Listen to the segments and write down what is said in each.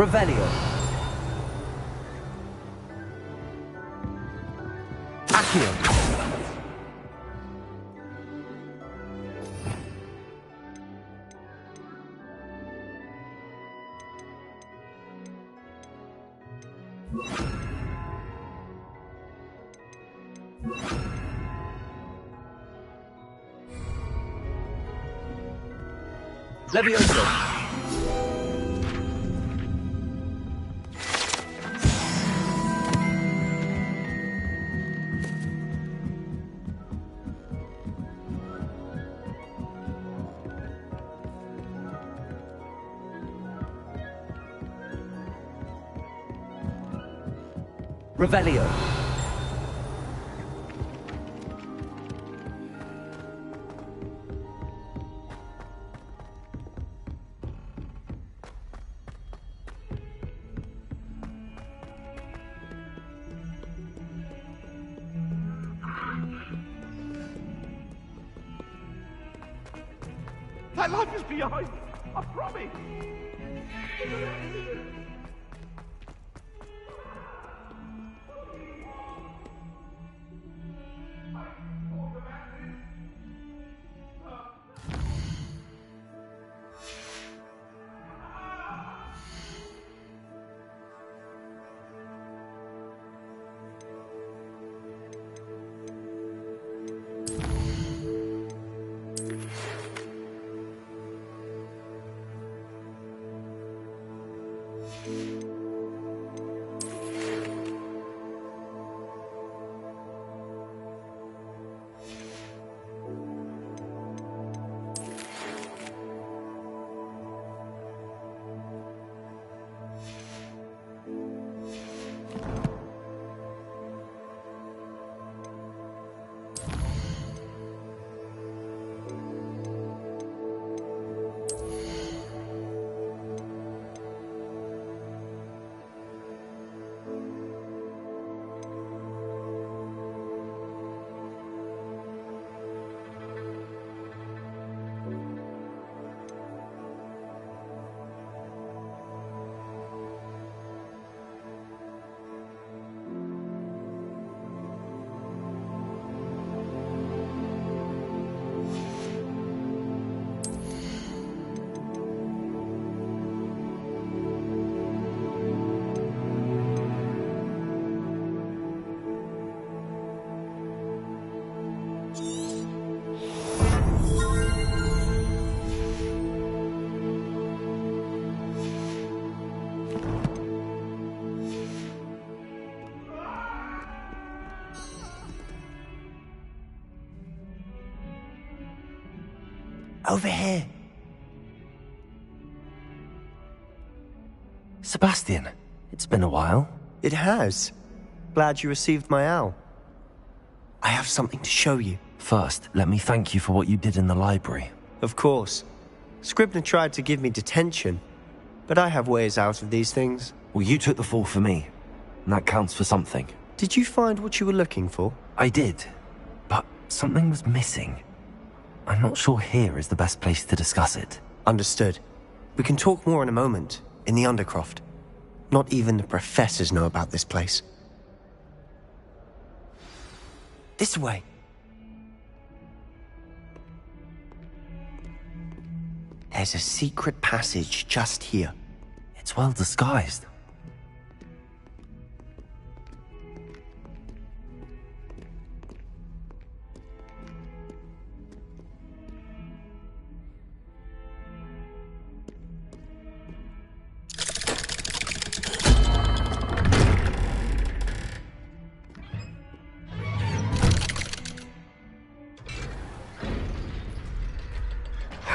Revelio. Accio. Levioso. Revelio. That life is behind. I promise. Over here. Sebastian, it's been a while. It has. Glad you received my owl. I have something to show you. First, let me thank you for what you did in the library. Of course. Scribner tried to give me detention, but I have ways out of these things. Well, you took the fall for me, and that counts for something. Did you find what you were looking for? I did, but something was missing. I'm not sure here is the best place to discuss it. Understood. We can talk more in a moment, in the Undercroft. Not even the professors know about this place. This way. There's a secret passage just here. It's well disguised.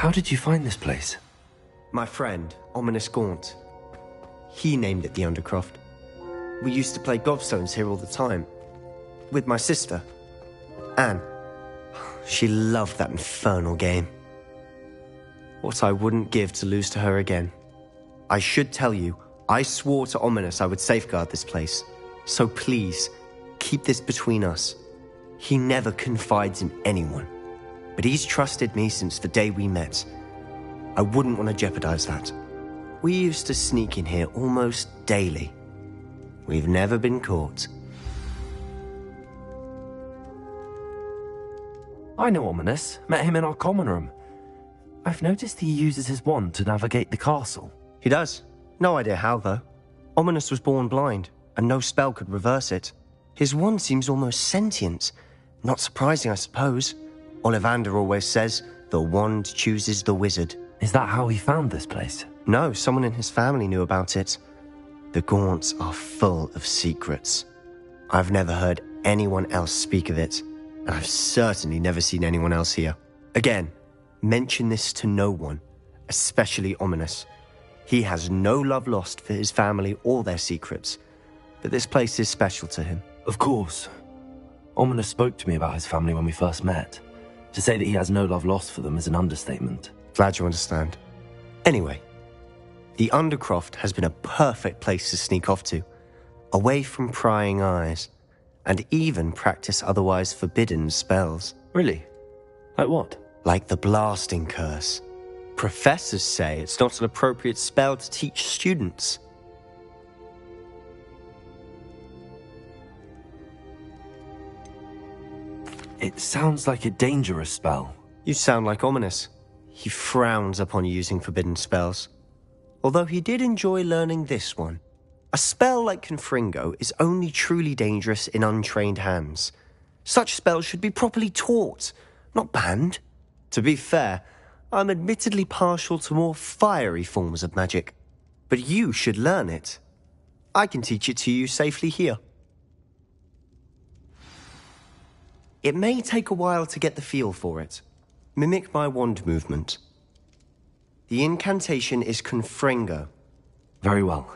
How did you find this place? My friend, Ominous Gaunt. He named it the Undercroft. We used to play gobstones here all the time. With my sister, Anne. She loved that infernal game. What I wouldn't give to lose to her again. I should tell you, I swore to Ominous I would safeguard this place. So please, keep this between us. He never confides in anyone. But he's trusted me since the day we met. I wouldn't want to jeopardize that. We used to sneak in here almost daily. We've never been caught. I know Ominous. Met him in our common room. I've noticed he uses his wand to navigate the castle. He does. No idea how, though. Ominous was born blind, and no spell could reverse it. His wand seems almost sentient. Not surprising, I suppose. Ollivander always says, the wand chooses the wizard. Is that how he found this place? No, someone in his family knew about it. The Gaunts are full of secrets. I've never heard anyone else speak of it, and I've certainly never seen anyone else here. Again, mention this to no one, especially Ominous. He has no love lost for his family or their secrets, but this place is special to him. Of course. Ominous spoke to me about his family when we first met. To say that he has no love lost for them is an understatement. Glad you understand. Anyway, the Undercroft has been a perfect place to sneak off to, away from prying eyes, and even practice otherwise forbidden spells. Really? Like what? Like the blasting curse. Professors say it's not an appropriate spell to teach students. It sounds like a dangerous spell. You sound like Ominous. He frowns upon using forbidden spells. Although he did enjoy learning this one. A spell like Confringo is only truly dangerous in untrained hands. Such spells should be properly taught, not banned. To be fair, I'm admittedly partial to more fiery forms of magic. But you should learn it. I can teach it to you safely here. It may take a while to get the feel for it. Mimic my wand movement. The incantation is Confringo. Very well.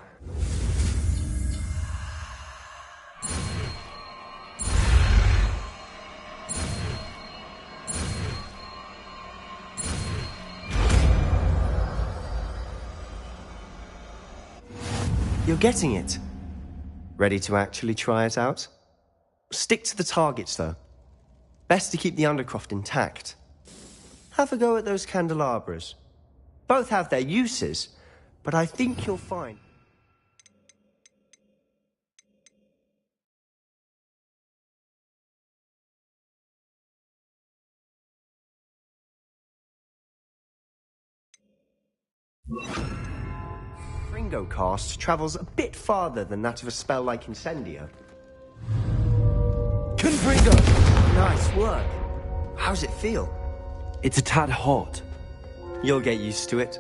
You're getting it. Ready to actually try it out? Stick to the targets, though. Best to keep the Undercroft intact. Have a go at those candelabras. Both have their uses, but I think you'll find... Ringo cast travels a bit farther than that of a spell like Incendio. Confringo! Nice work. How's it feel? It's a tad hot. You'll get used to it.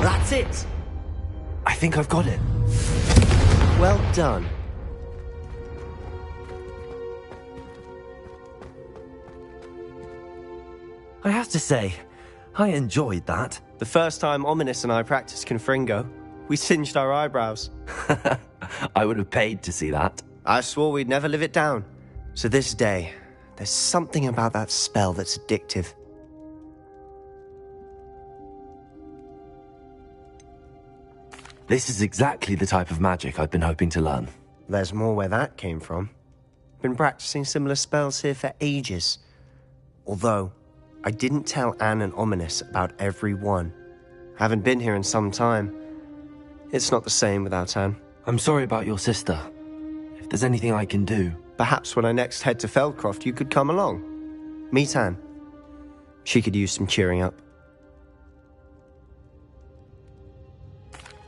That's it! I think I've got it. Well done. I have to say, I enjoyed that. The first time Ominous and I practiced Confringo, we singed our eyebrows. I would have paid to see that. I swore we'd never live it down. So this day, there's something about that spell that's addictive. This is exactly the type of magic I've been hoping to learn. There's more where that came from. Been practicing similar spells here for ages. Although, I didn't tell Anne and Ominous about every one. Haven't been here in some time. It's not the same without Anne. I'm sorry about your sister. If there's anything I can do... Perhaps when I next head to Feldcroft, you could come along. Meet Anne. She could use some cheering up.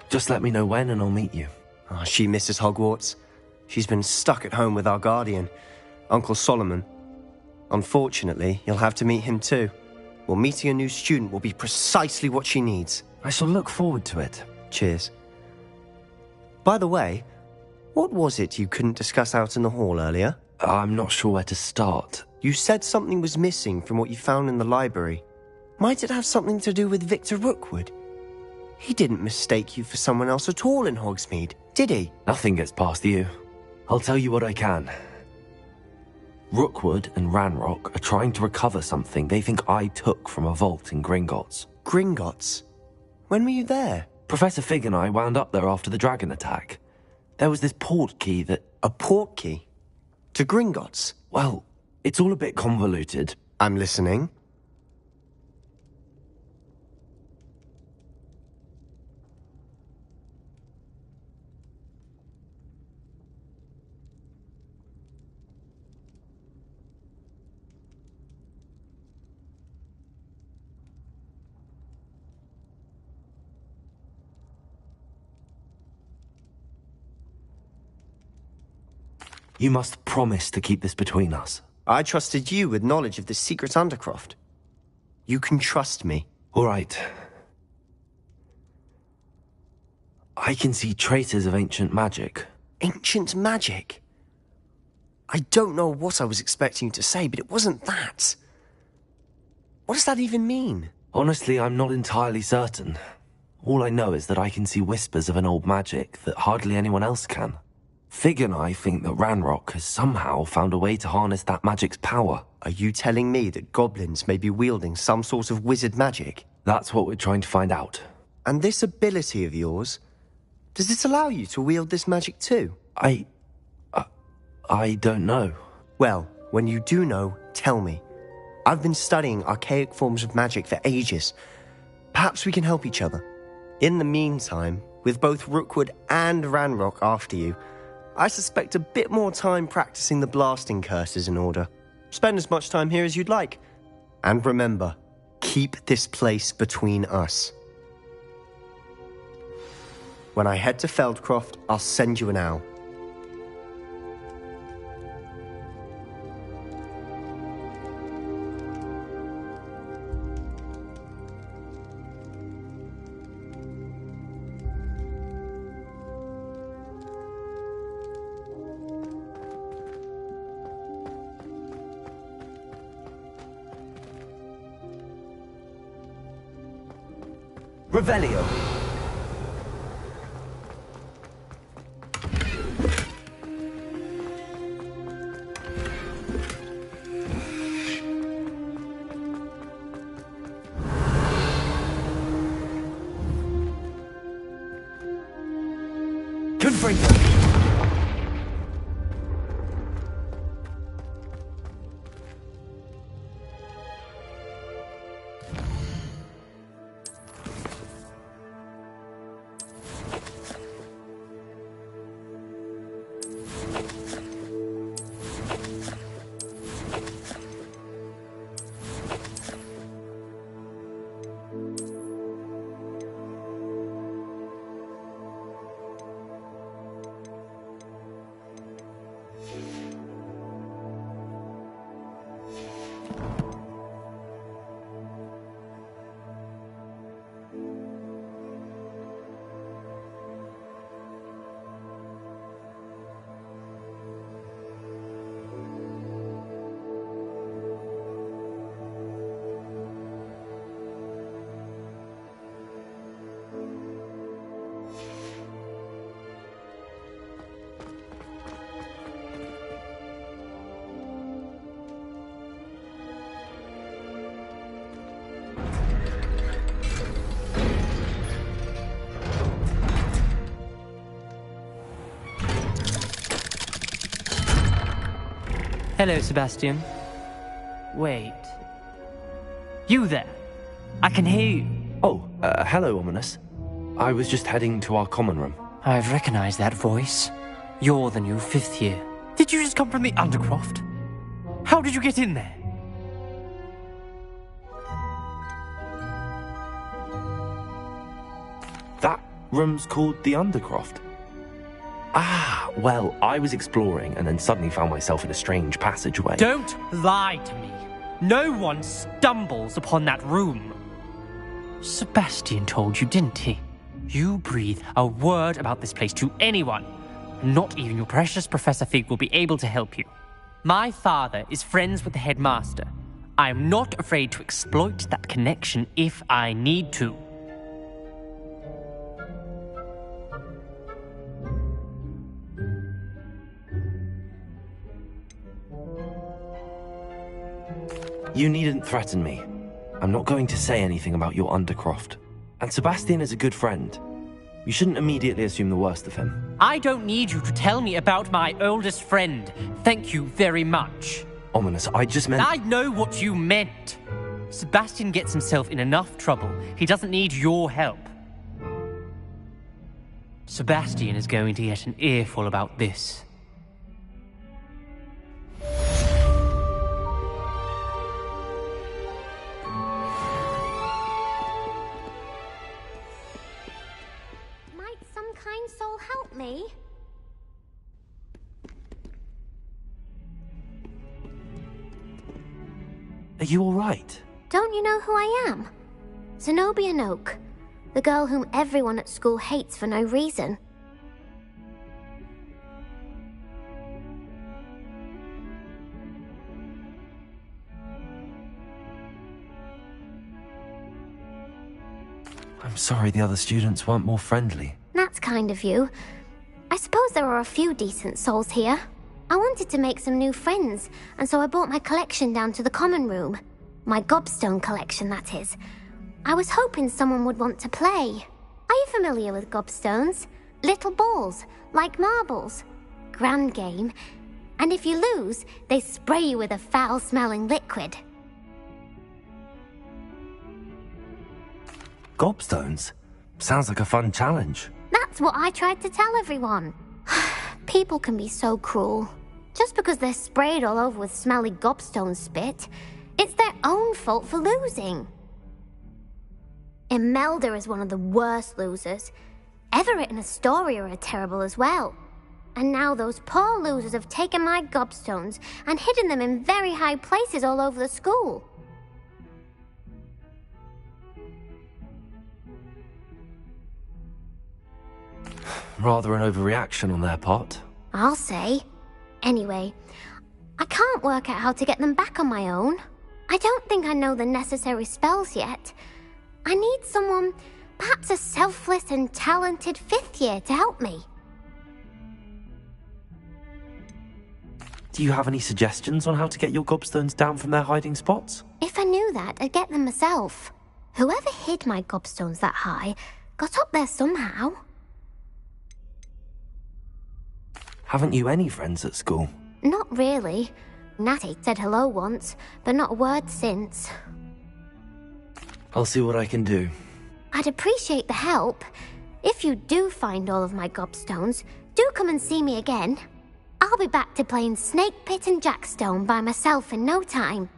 Just let me know when and I'll meet you. Oh, she misses Hogwarts. She's been stuck at home with our guardian, Uncle Solomon. Unfortunately, you'll have to meet him too. Well, meeting a new student will be precisely what she needs. I shall look forward to it. Cheers. By the way, what was it you couldn't discuss out in the hall earlier? I'm not sure where to start. You said something was missing from what you found in the library. Might it have something to do with Victor Rookwood? He didn't mistake you for someone else at all in Hogsmeade, did he? Nothing gets past you. I'll tell you what I can. Rookwood and Ranrock are trying to recover something they think I took from a vault in Gringotts. Gringotts? When were you there? Professor Fig and I wound up there after the dragon attack. There was this port key that... A port key? To Gringotts? Well, It's all a bit convoluted. I'm listening. You must promise to keep this between us. I trusted you with knowledge of the secret Undercroft. You can trust me. All right. I can see traces of ancient magic. Ancient magic? I don't know what I was expecting you to say, but it wasn't that. What does that even mean? Honestly, I'm not entirely certain. All I know is that I can see whispers of an old magic that hardly anyone else can. Fig and I think that Ranrock has somehow found a way to harness that magic's power. Are you telling me that goblins may be wielding some sort of wizard magic? That's what we're trying to find out. And this ability of yours, does it allow you to wield this magic too? I don't know. Well, when you do know, tell me. I've been studying archaic forms of magic for ages. Perhaps we can help each other. In the meantime, with both Rookwood and Ranrock after you, I suspect a bit more time practicing the blasting curse is in order. Spend as much time here as you'd like. And remember, keep this place between us. When I head to Feldcroft, I'll send you an owl. Revelio. Confringo. Hello, Sebastian. Wait. You there? I can hear you. Oh, hello, Ominous. I was just heading to our common room. I've recognized that voice. You're the new 5th year. Did you just come from the Undercroft? How did you get in there? That room's called the Undercroft. Ah, well, I was exploring and then suddenly found myself in a strange passageway. Don't lie to me. No one stumbles upon that room. Sebastian told you, didn't he? You breathe a word about this place to anyone. Not even your precious Professor Fig will be able to help you. My father is friends with the headmaster. I am not afraid to exploit that connection if I need to. You needn't threaten me. I'm not going to say anything about your Undercroft. And Sebastian is a good friend. You shouldn't immediately assume the worst of him. I don't need you to tell me about my oldest friend. Thank you very much. Ominous, I just meant... I know what you meant. Sebastian gets himself in enough trouble. He doesn't need your help. Sebastian is going to get an earful about this. Might some kind soul help me? Are you alright? Don't you know who I am? Zenobia Noak, the girl whom everyone at school hates for no reason. I'm sorry the other students weren't more friendly. That's kind of you. I suppose there are a few decent souls here. I wanted to make some new friends, and so I brought my collection down to the common room. My gobstone collection, that is. I was hoping someone would want to play. Are you familiar with gobstones? Little balls, like marbles. Grand game. And if you lose, they spray you with a foul-smelling liquid. Gobstones? Sounds like a fun challenge. That's what I tried to tell everyone. People can be so cruel. Just because they're sprayed all over with smelly gobstone spit, it's their own fault for losing. Imelda is one of the worst losers. Everett and Astoria are terrible as well. And now those poor losers have taken my gobstones and hidden them in very high places all over the school. Rather an overreaction on their part. I'll say. Anyway, I can't work out how to get them back on my own. I don't think I know the necessary spells yet. I need someone, perhaps a selfless and talented 5th year to help me. Do you have any suggestions on how to get your gobstones down from their hiding spots? If I knew that, I'd get them myself. Whoever hid my gobstones that high got up there somehow. Haven't you any friends at school? Not really. Natty said hello once, but not a word since. I'll see what I can do. I'd appreciate the help. If you do find all of my gobstones, do come and see me again. I'll be back to playing Snake Pit and Jackstone by myself in no time.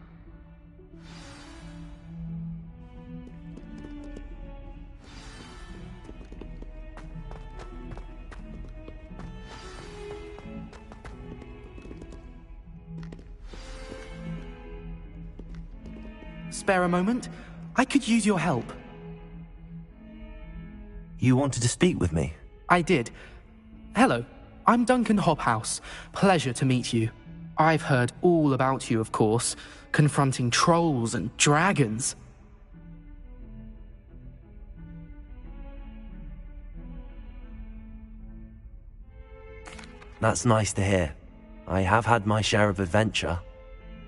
Spare a moment? I could use your help. You wanted to speak with me? I did. Hello, I'm Duncan Hobhouse. Pleasure to meet you. I've heard all about you, of course, confronting trolls and dragons. That's nice to hear. I have had my share of adventure.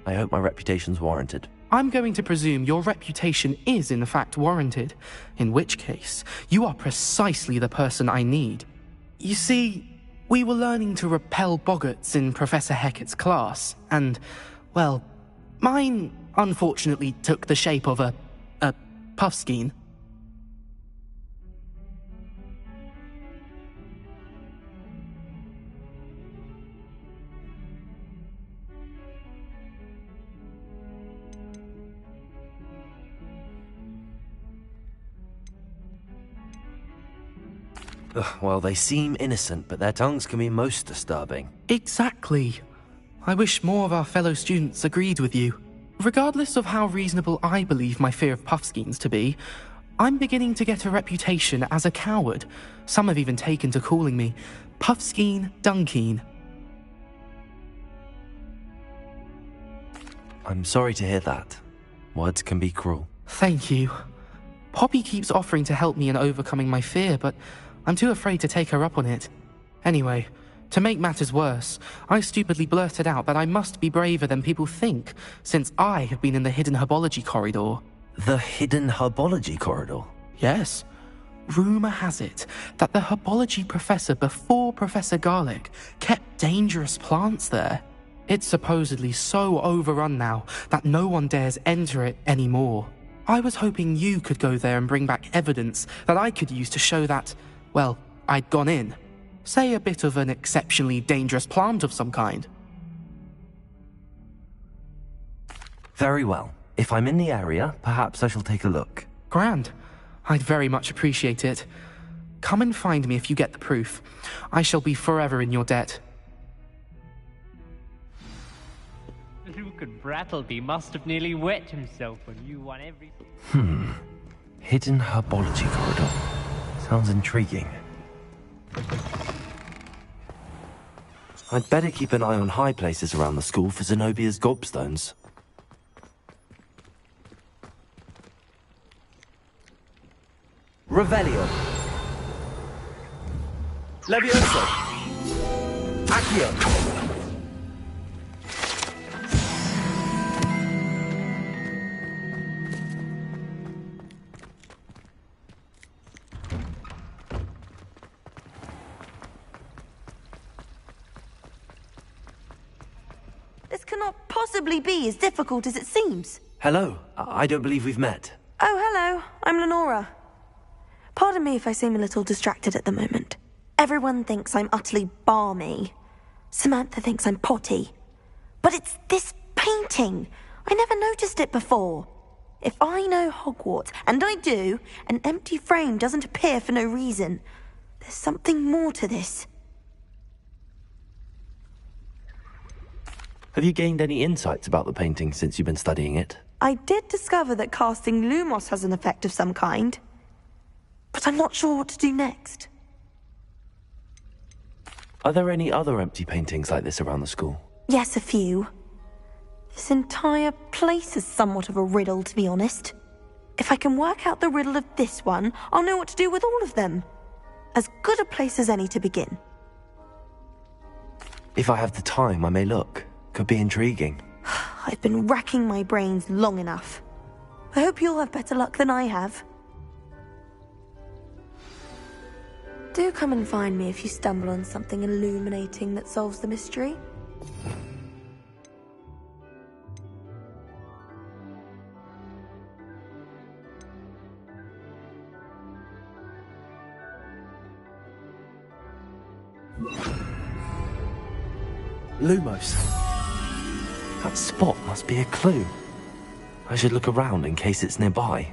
I hope my reputation's warranted. I'm going to presume your reputation is in fact warranted, in which case, you are precisely the person I need. You see, we were learning to repel boggarts in Professor Hecat's class, and, well, mine unfortunately took the shape of a puffskein. Well, they seem innocent, but their tongues can be most disturbing. Exactly. I wish more of our fellow students agreed with you. Regardless of how reasonable I believe my fear of puffskeins to be, I'm beginning to get a reputation as a coward. Some have even taken to calling me Puffskeen Dunkeen. I'm sorry to hear that. Words can be cruel. Thank you. Poppy keeps offering to help me in overcoming my fear, but I'm too afraid to take her up on it. Anyway, to make matters worse, I stupidly blurted out that I must be braver than people think, since I have been in the hidden herbology corridor. The hidden herbology corridor? Yes. Rumour has it that the herbology professor before Professor Garlic kept dangerous plants there. It's supposedly so overrun now that no one dares enter it anymore. I was hoping you could go there and bring back evidence that I could use to show that, well, I'd gone in. Say a bit of an exceptionally dangerous plant of some kind. Very well. If I'm in the area, perhaps I shall take a look. Grand. I'd very much appreciate it. Come and find me if you get the proof. I shall be forever in your debt. Luke and Brattleby must have nearly wet himself when you won everything. Hidden herbology corridor. Sounds intriguing. I'd better keep an eye on high places around the school for Zenobia's gobstones. Revelio. Levioso. Accio. This cannot possibly be as difficult as it seems. Hello. I don't believe we've met. Oh, hello. I'm Lenora. Pardon me if I seem a little distracted at the moment. Everyone thinks I'm utterly balmy. Samantha thinks I'm potty. But it's this painting. I never noticed it before. If I know Hogwarts, and I do, an empty frame doesn't appear for no reason. There's something more to this. Have you gained any insights about the painting since you've been studying it? I did discover that casting Lumos has an effect of some kind. But I'm not sure what to do next. Are there any other empty paintings like this around the school? Yes, a few. This entire place is somewhat of a riddle, to be honest. If I can work out the riddle of this one, I'll know what to do with all of them. As good a place as any to begin. If I have the time, I may look. Could be intriguing. I've been racking my brains long enough. I hope you'll have better luck than I have. Do come and find me if you stumble on something illuminating that solves the mystery. Lumos. That spot must be a clue. I should look around in case it's nearby.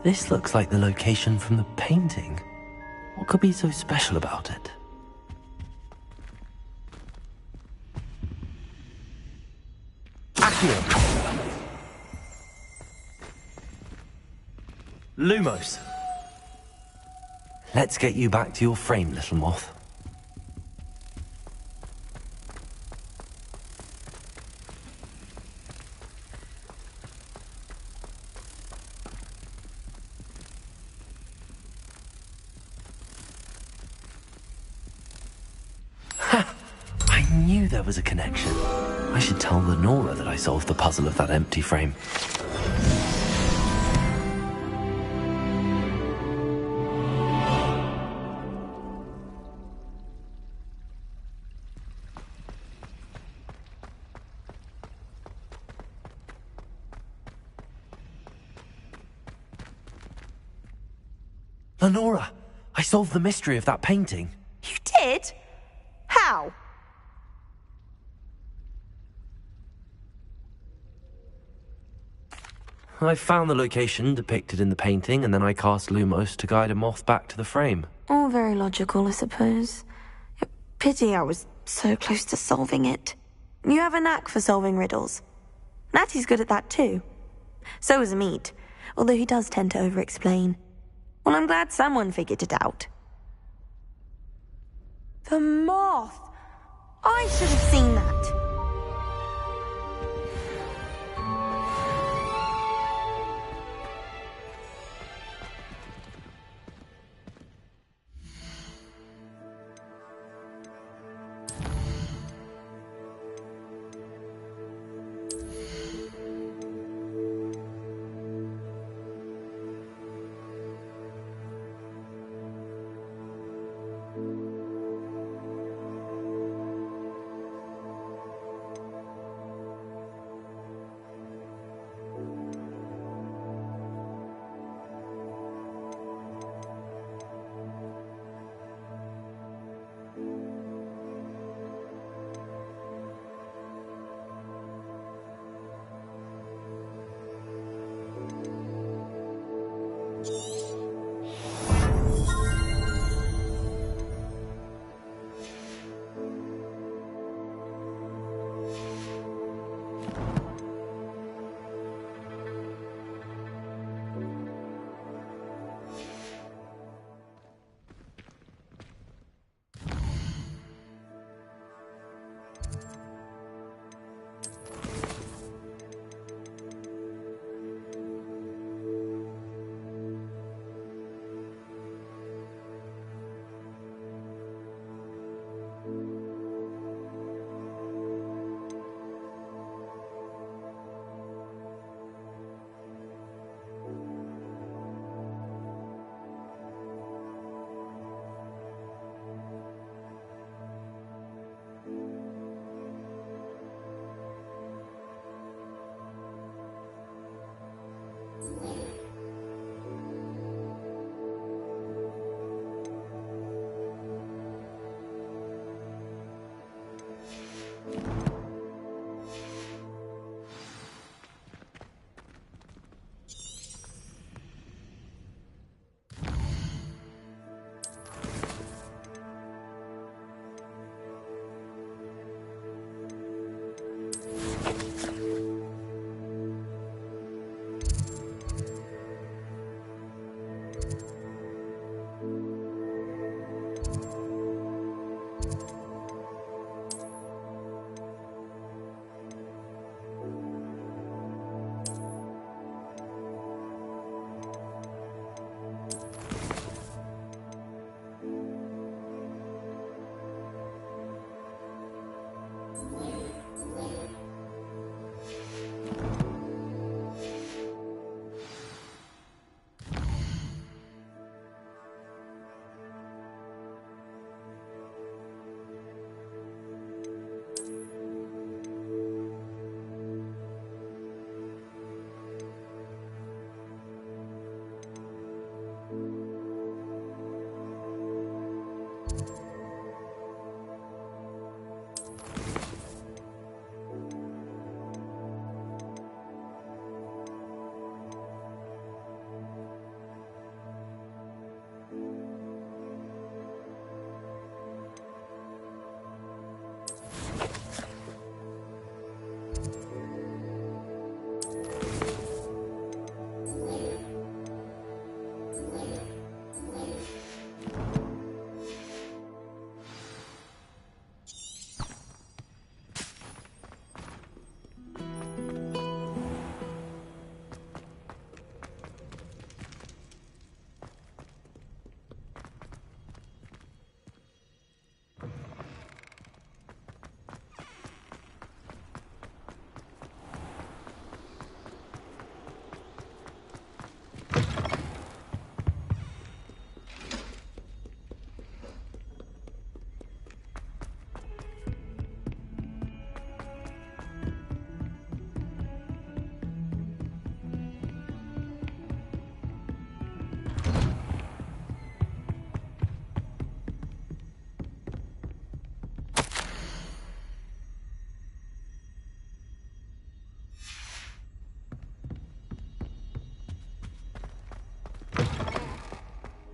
This looks like the location from the painting. What could be so special about it? Lumos. Let's get you back to your frame, little moth. Ha! I knew there was a connection. I should tell Lenora that I solved the puzzle of that empty frame. Lenora, I solved the mystery of that painting. You did? How? I found the location depicted in the painting, and then I cast Lumos to guide a moth back to the frame. All very logical, I suppose. Pity I was so close to solving it. You have a knack for solving riddles. Natty's good at that too. So is Amit, although he does tend to over-explain. Well, I'm glad someone figured it out. The moth! I should have seen that.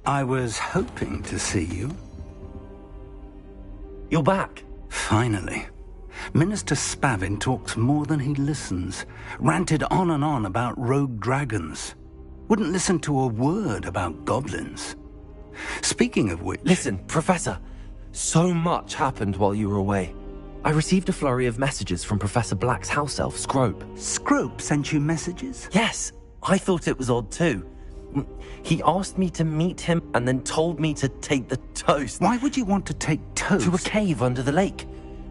I was hoping to see you. You're back. Finally. Minister Spavin talks more than he listens. Ranted on and on about rogue dragons. Wouldn't listen to a word about goblins. Speaking of which... Listen, Professor. So much happened while you were away. I received a flurry of messages from Professor Black's house elf, Scrope. Scrope sent you messages? Yes. I thought it was odd too. He asked me to meet him and then told me to take the toast. Why would you want to take toast? To a cave under the lake.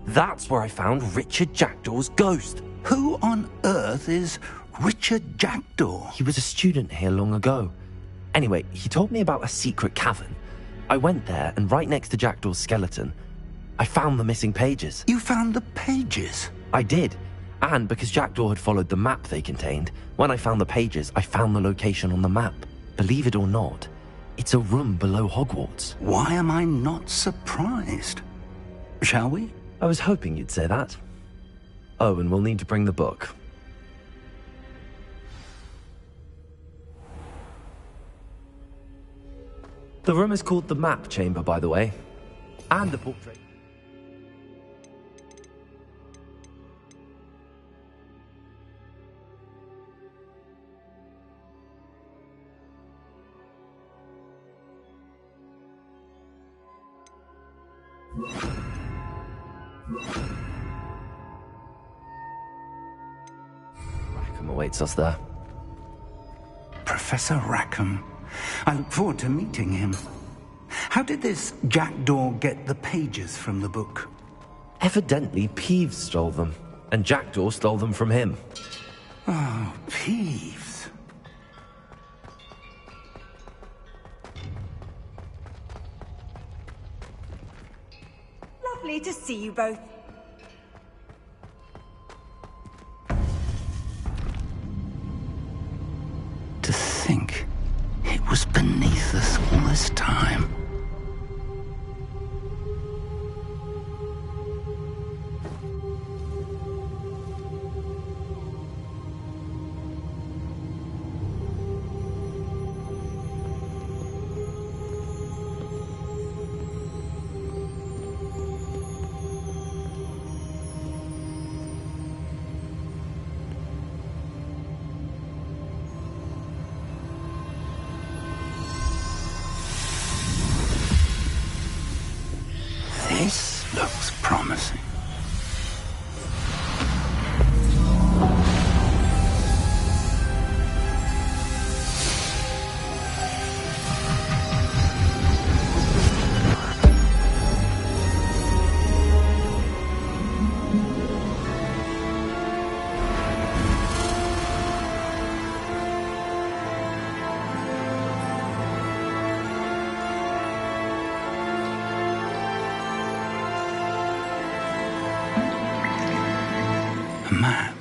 That's where I found Richard Jackdaw's ghost. Who on earth is Richard Jackdaw? He was a student here long ago. Anyway, he told me about a secret cavern. I went there, and right next to Jackdaw's skeleton, I found the missing pages. You found the pages? I did. And because Jackdaw had followed the map they contained, when I found the pages, I found the location on the map. Believe it or not, it's a room below Hogwarts. Why am I not surprised? Shall we? I was hoping you'd say that. Oh, and we'll need to bring the book. The room is called the Map Chamber, by the way. And the portrait... Rackham awaits us there. Professor Rackham. I look forward to meeting him. How did this Jackdaw get the pages from the book? Evidently, Peeves stole them, and Jackdaw stole them from him. Oh, Peeves. Lovely to see you both. To think it was beneath us all this time. This looks promising. A map.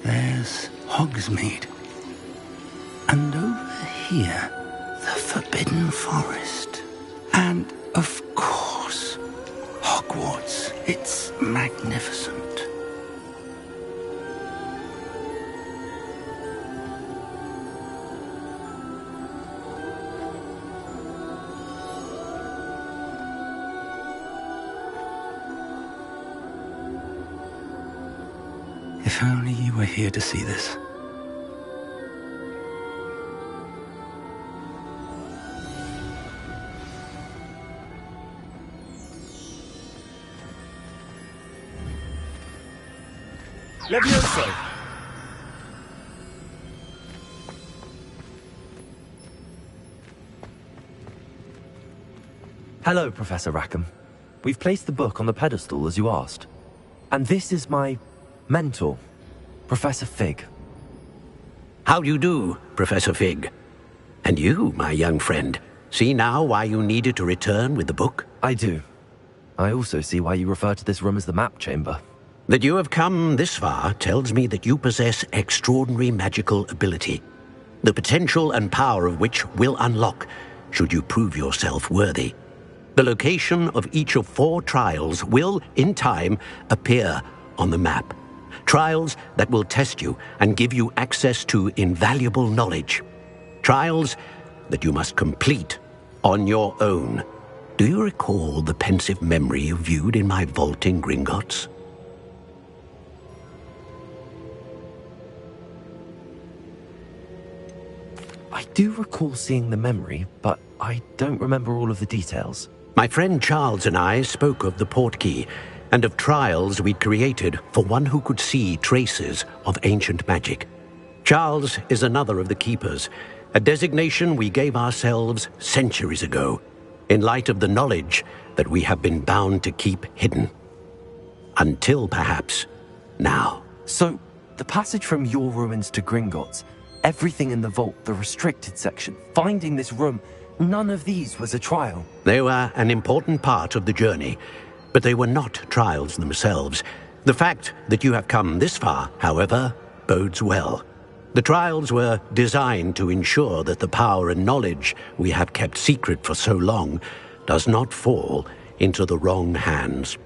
There's Hogsmeade. And over here, the Forbidden Forest. And, of course, Hogwarts. It's magnificent. If only you were here to see this. Levioso! Hello, Professor Rackham. We've placed the book on the pedestal, as you asked. And this is my mentor, Professor Fig. How do you do, Professor Fig? And you, my young friend, see now why you needed to return with the book? I do. I also see why you refer to this room as the Map Chamber. That you have come this far tells me that you possess extraordinary magical ability, the potential and power of which will unlock should you prove yourself worthy. The location of each of 4 trials will, in time, appear on the map. Trials that will test you and give you access to invaluable knowledge. Trials that you must complete on your own. Do you recall the pensive memory you viewed in my vault in Gringotts? I do recall seeing the memory, but I don't remember all of the details. My friend Charles and I spoke of the portkey and of trials we'd created for one who could see traces of ancient magic. Charles is another of the keepers, a designation we gave ourselves centuries ago, in light of the knowledge that we have been bound to keep hidden. Until, perhaps, now. So, the passage from your ruins to Gringotts, everything in the vault, the restricted section, finding this room, none of these was a trial. They were an important part of the journey, but they were not trials themselves. The fact that you have come this far, however, bodes well. The trials were designed to ensure that the power and knowledge we have kept secret for so long does not fall into the wrong hands.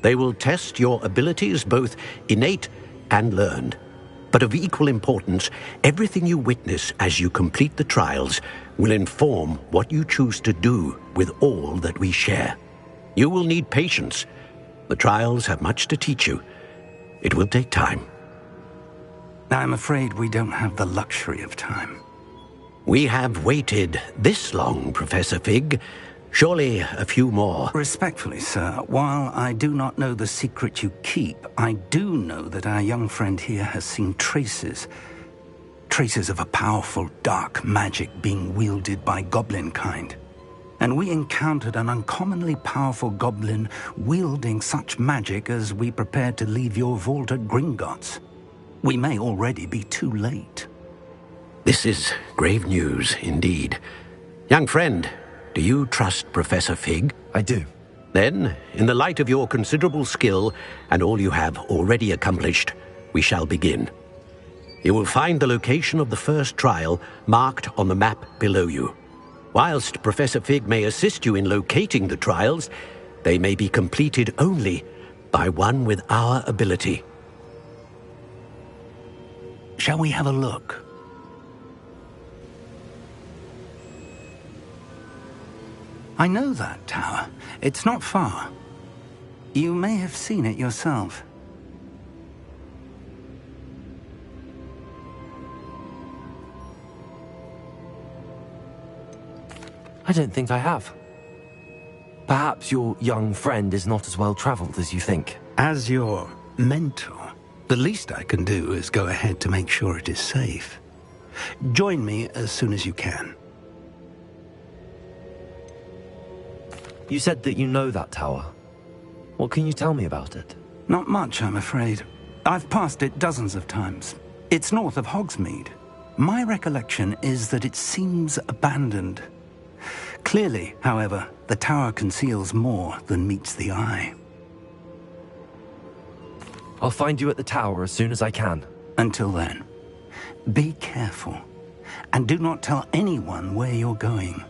They will test your abilities, both innate and learned. But of equal importance, everything you witness as you complete the trials will inform what you choose to do with all that we share. You will need patience. The trials have much to teach you. It will take time. I'm afraid we don't have the luxury of time. We have waited this long, Professor Fig. Surely a few more. Respectfully, sir, while I do not know the secret you keep, I do know that our young friend here has seen traces of a powerful dark magic being wielded by goblin kind. And we encountered an uncommonly powerful goblin wielding such magic as we prepared to leave your vault at Gringotts. We may already be too late. This is grave news indeed. Young friend, do you trust Professor Fig? I do. Then, in the light of your considerable skill and all you have already accomplished, we shall begin. You will find the location of the first trial marked on the map below you. Whilst Professor Fig may assist you in locating the trials, they may be completed only by one with our ability. Shall we have a look? I know that tower. It's not far. You may have seen it yourself. I don't think I have. Perhaps your young friend is not as well traveled as you think. As your mentor, the least I can do is go ahead to make sure it is safe. Join me as soon as you can. You said that you know that tower. What can you tell me about it? Not much, I'm afraid. I've passed it dozens of times. It's north of Hogsmeade. My recollection is that it seems abandoned. Clearly, however, the tower conceals more than meets the eye. I'll find you at the tower as soon as I can. Until then, be careful, and do not tell anyone where you're going.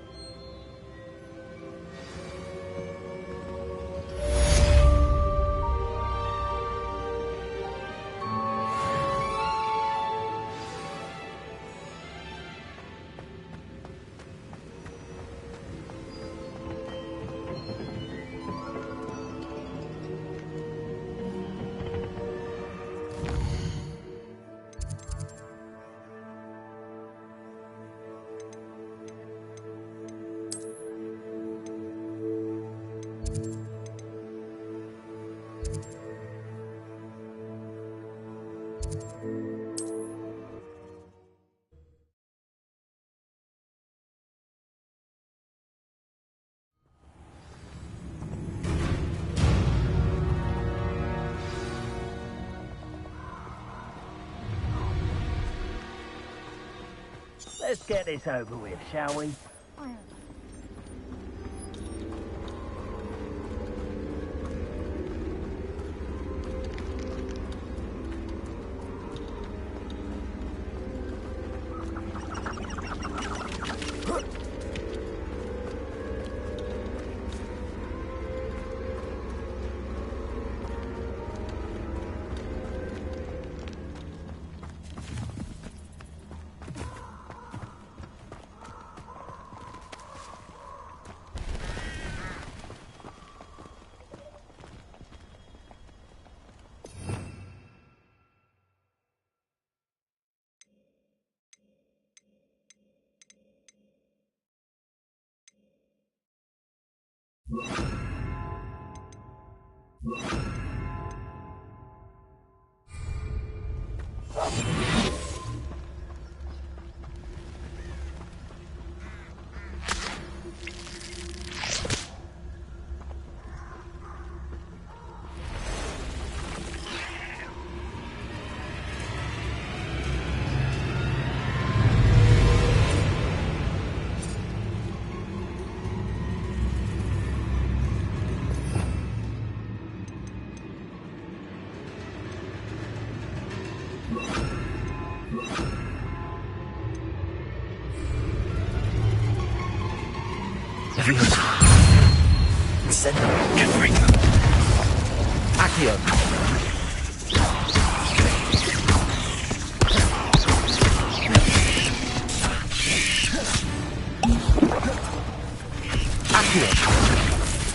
Let's get this over with, shall we?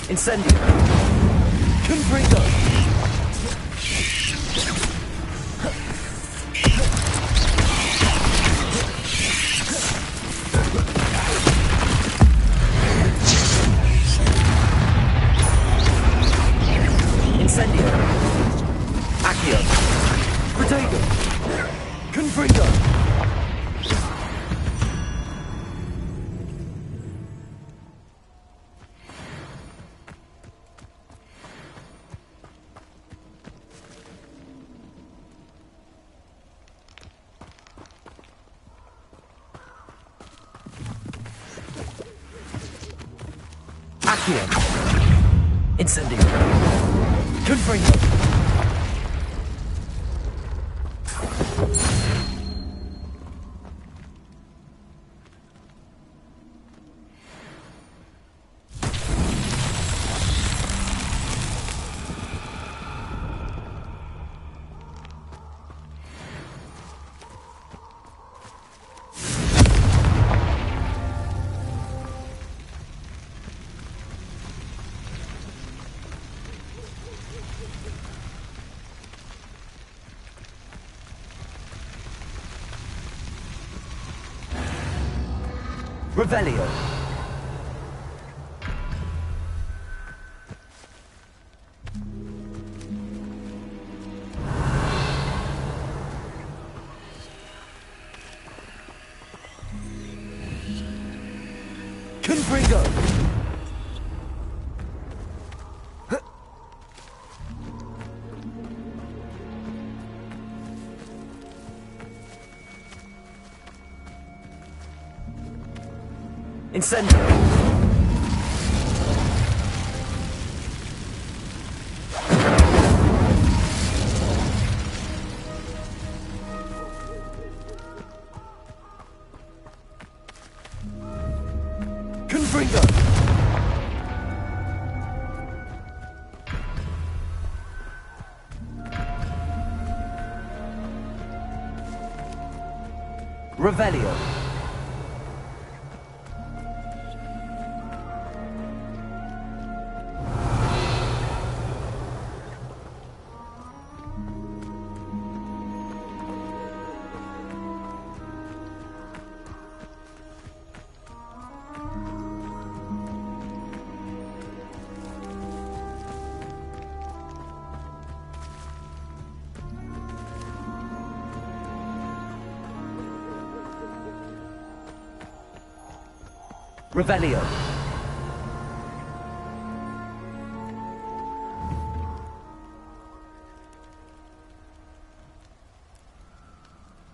Incendio. Confringo. Incendio. Accio. Protego. Confringo. Incendio. Confringo. Revelio. Confringo. Incendio. Confringo. Revelio. Revelio.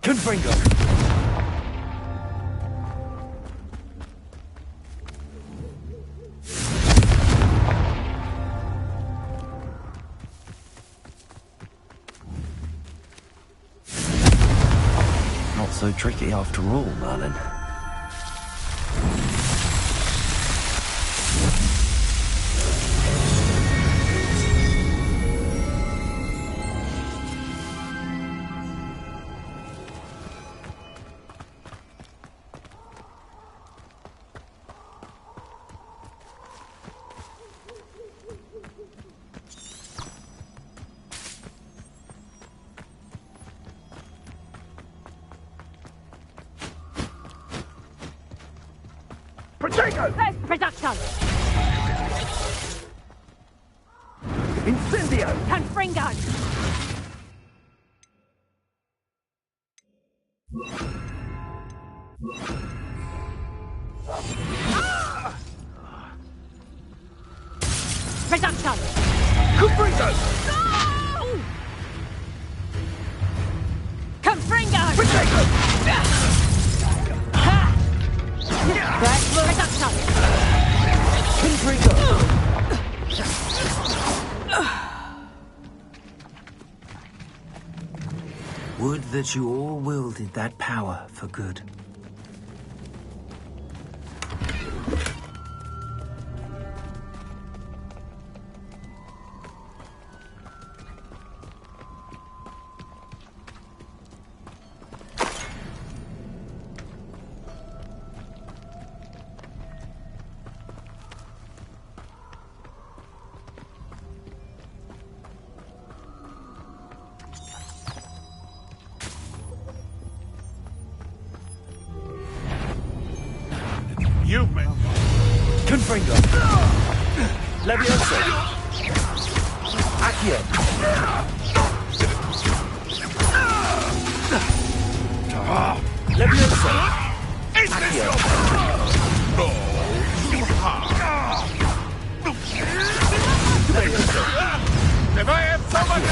Confringo. Not so tricky after all, Merlin. Protego! First production! Revelio! Confringo! Reducto! Confringo! No! Confringo! Protego! Reducto! Confringo! Would that you all wielded that power for good. You men. Confringo! Levioso! Accio! Levioso! Accio! No, you have. Levioso! If I have someone.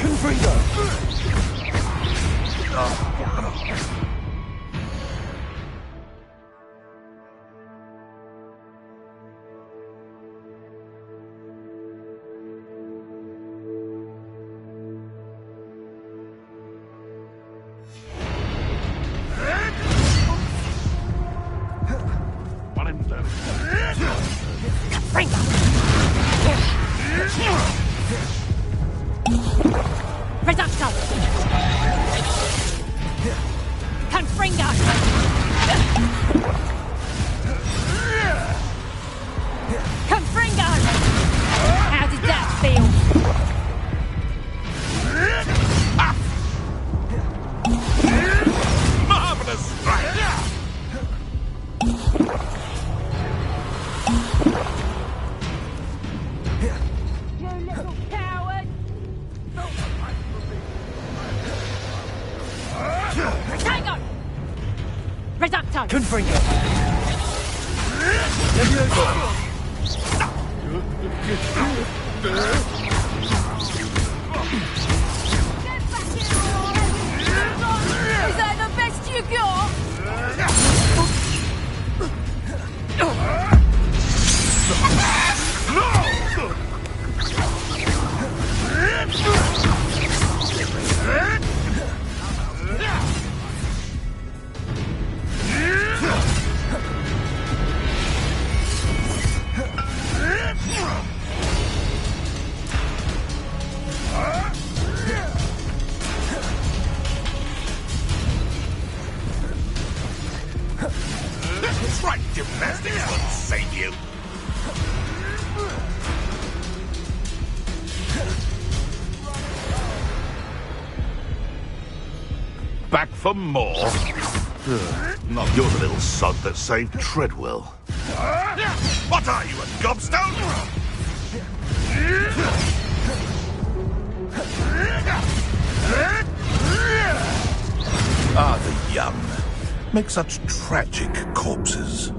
Confringo! Reducto! Confringo! Confringo! How did that feel? Marvelous strike. You little coward! Protego! Reducto! Confringo! Levioso! Is that the best you got? Strike gymnastics won't save you. Back for more? Not you're the little sod that saved Treadwell. What are you, a gobstone? Ah, the young make such tragic corpses.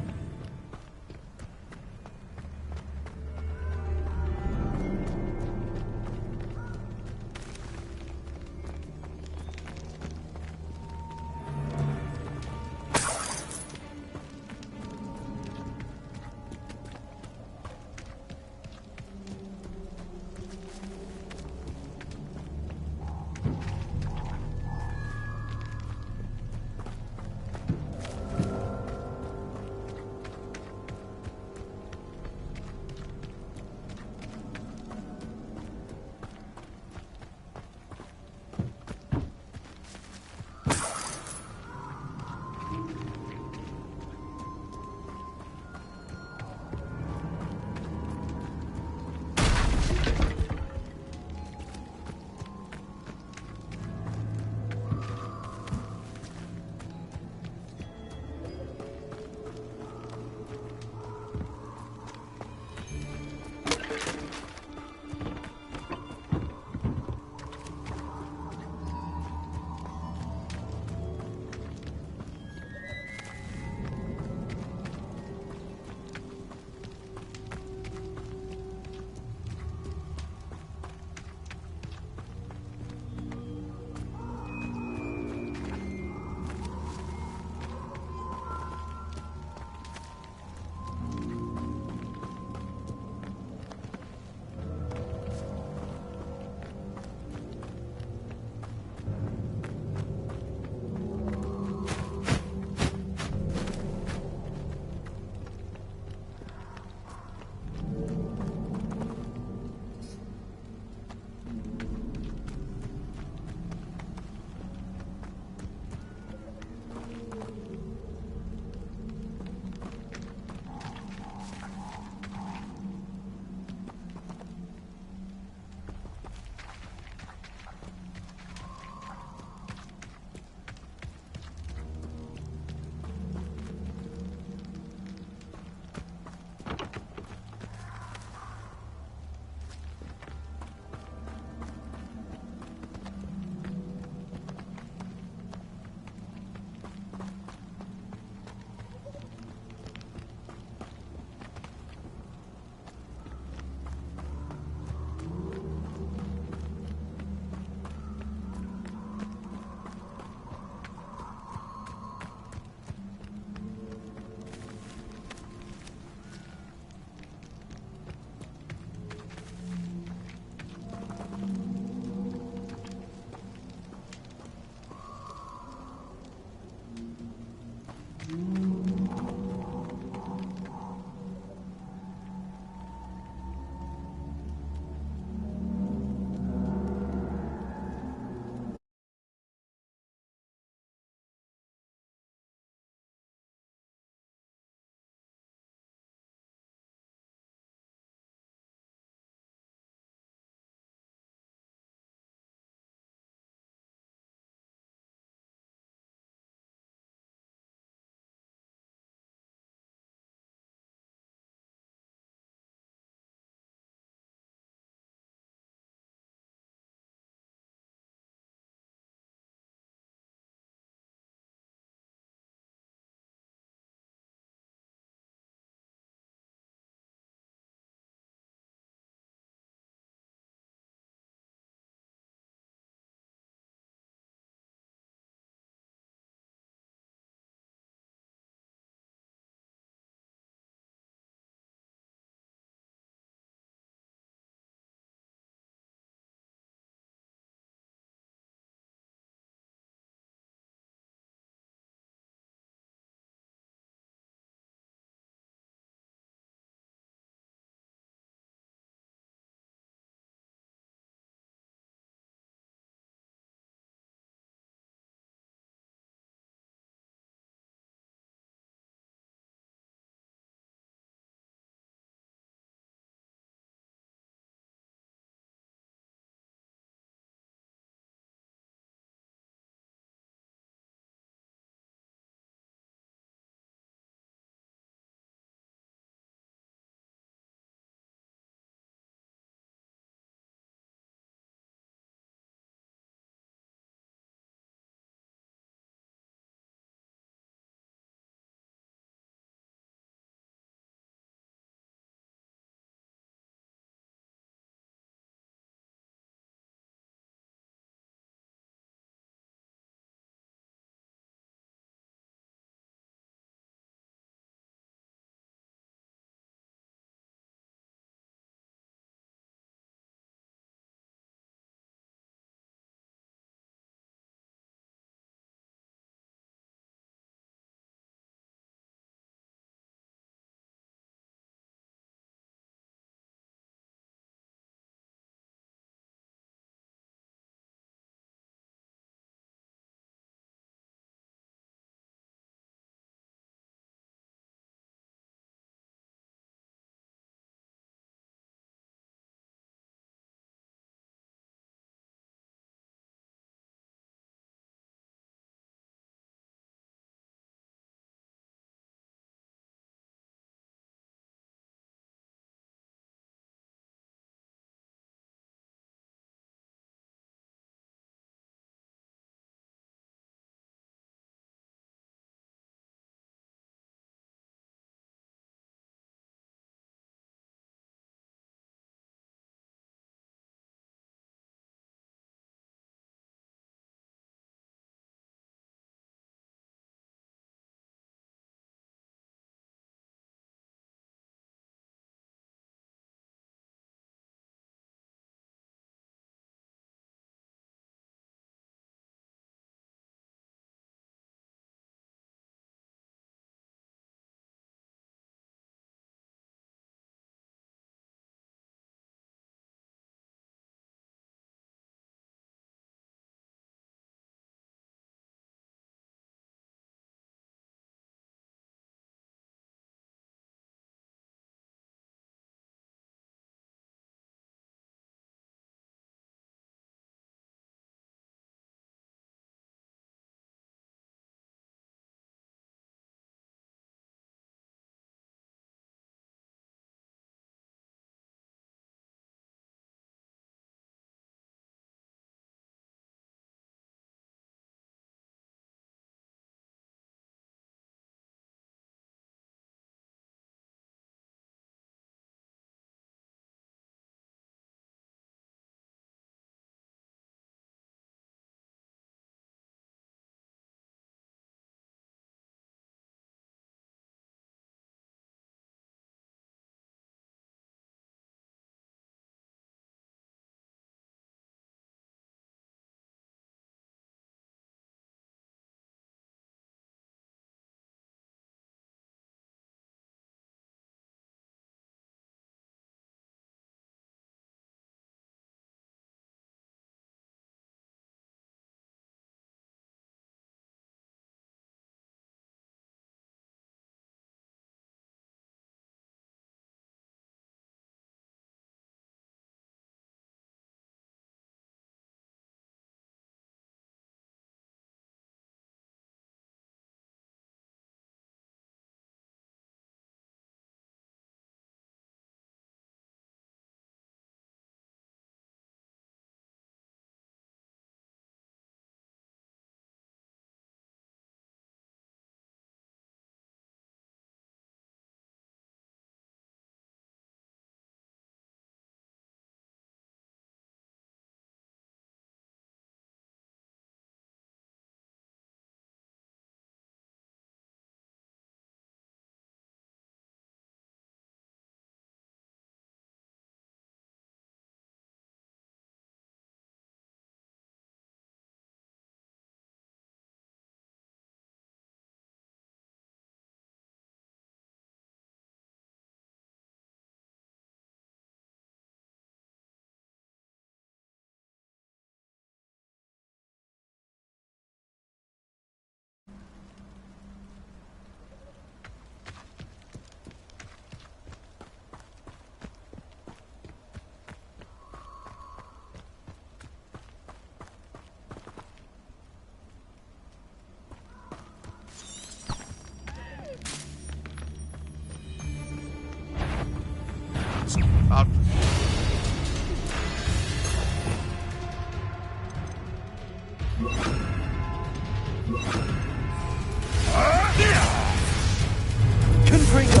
Confringo.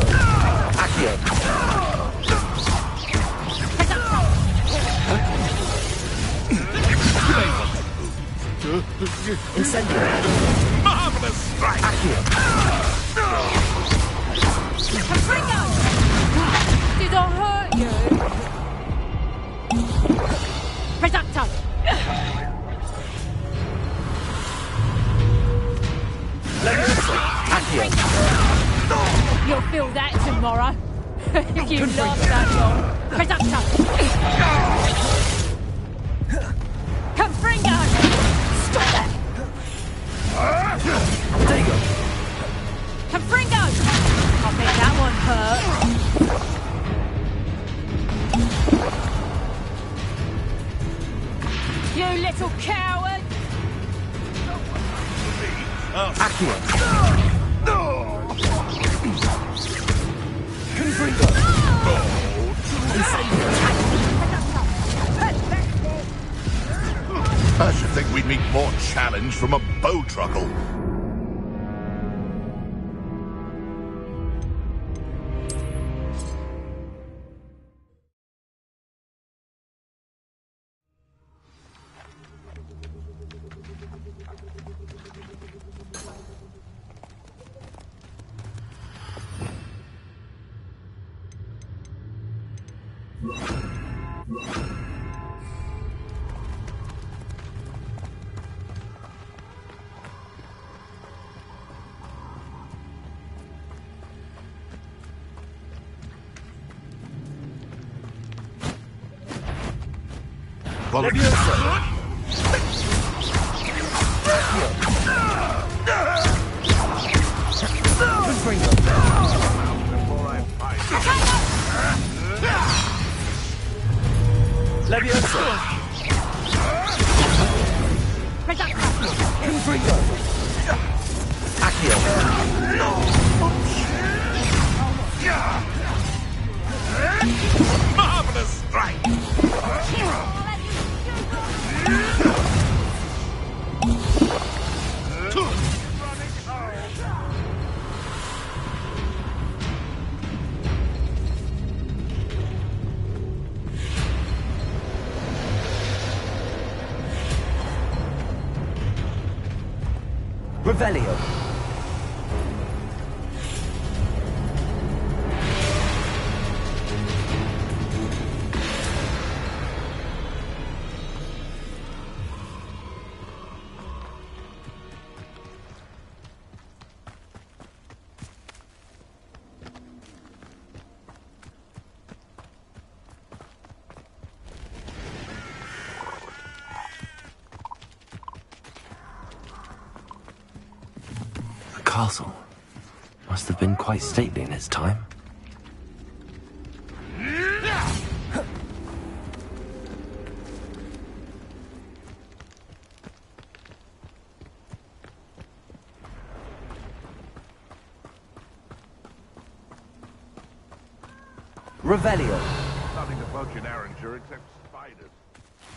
Accio. Incendio. Marvelous strike! Accio. Confringo! Did I hurt you? Reducto! Accio. You'll feel that tomorrow. If you last that long. Reducto! Confringo! Stop that! Dago. Confringo! I bet that one hurt. You little coward! Accio. Confringo. Incendio. I should think we'd meet more challenge from a bow truckle. Marvelous strike! Revelio. Castle must have been quite stately in its time. Revelio. Nothing to poach in Arranger except spiders.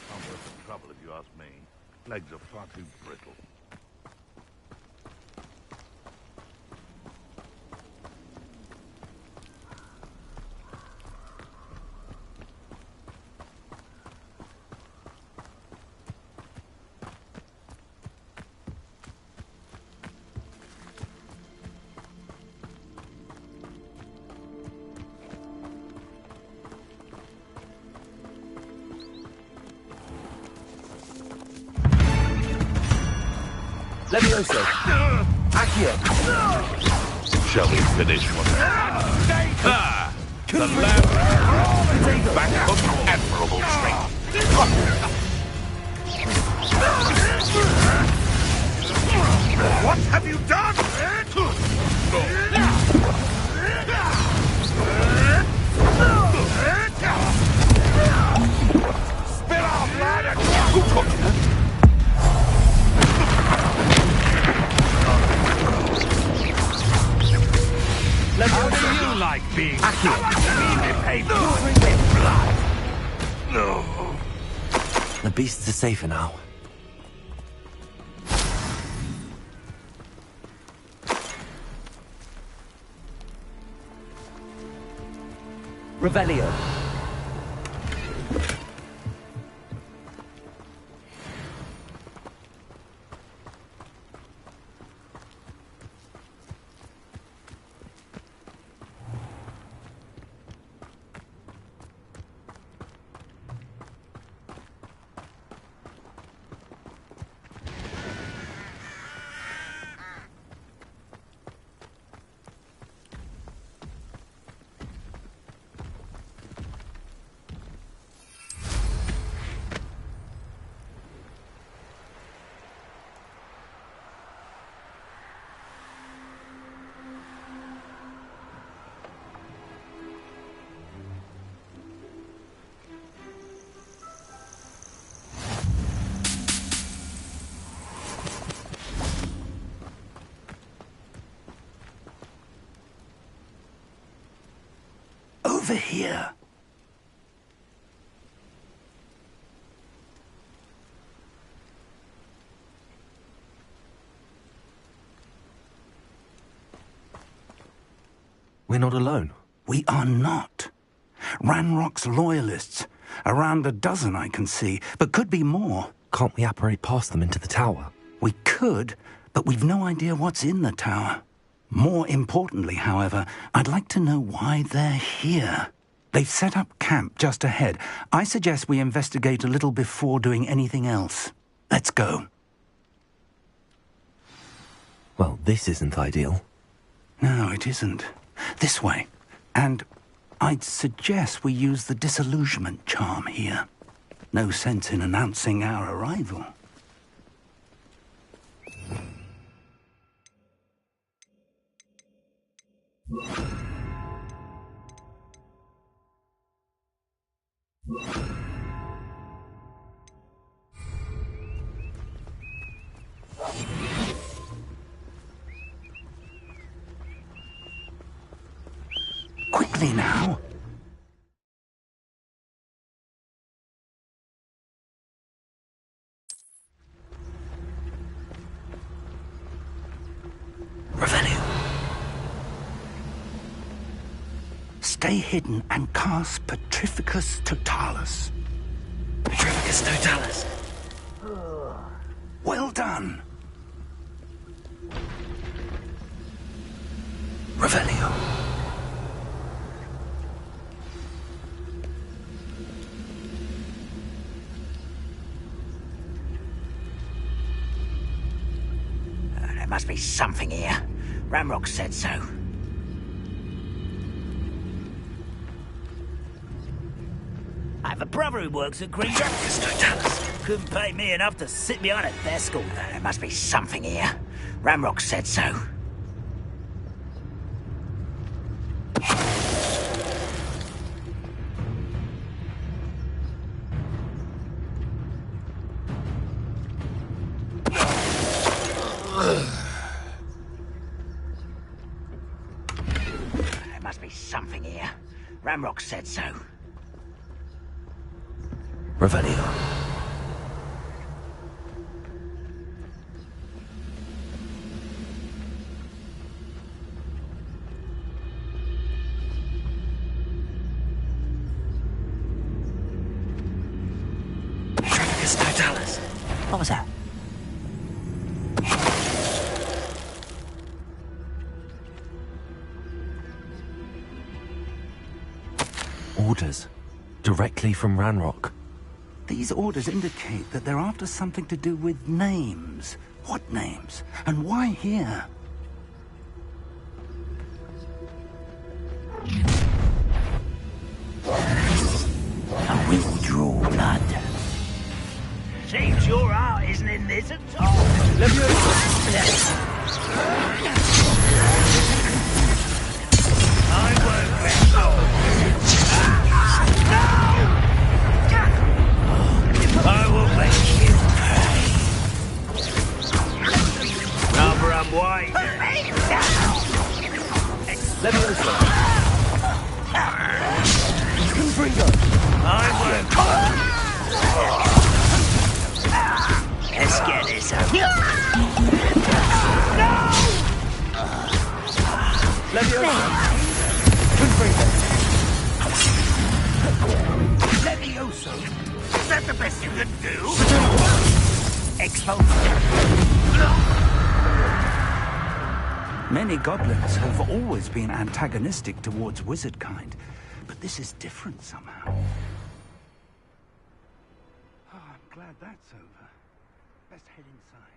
Not worth the trouble if you ask me. Legs are far too brittle. Levioso. Accio. Shall we finish one? Ah! The lamb back from admirable strength. What have you done? Spit off, lad! Who took you? How do you like being? I like to be repaid. beasts are safer now. Revelio. Over here. We're not alone. We are not. Ranrock's loyalists. Around a dozen I can see, but could be more. Can't we apparate past them into the tower? We could, but we've no idea what's in the tower. More importantly, however, I'd like to know why they're here. They've set up camp just ahead. I suggest we investigate a little before doing anything else. Let's go. Well, this isn't ideal. No, it isn't. This way. And I'd suggest we use the disillusionment charm here. No sense in announcing our arrival. Quickly now. Revelio. Stay hidden and cast Petrificus Totalis. Petrificus Totalis. Well done. Revelio. There must be something here. Ranrock said so. I have a brother who works at Green Totalis. Couldn't pay me enough to sit behind a desk all day. There must be something here. Ranrock said so. There must be something here. Ranrock said so. Revelio. Petrificus Totalis. What was that? Orders. Directly from Ranrock. These orders indicate that they're after something to do with names. What names? And why here? I will draw blood. Seems your heart isn't in this at all. Let me I won't let go. I will make you pay. Rather unwise. Let me also. Confringo. I won't. so. Is that the best you can do? Expose. Many goblins have always been antagonistic towards wizard kind, but this is different somehow. Oh, I'm glad that's over. Let's head inside.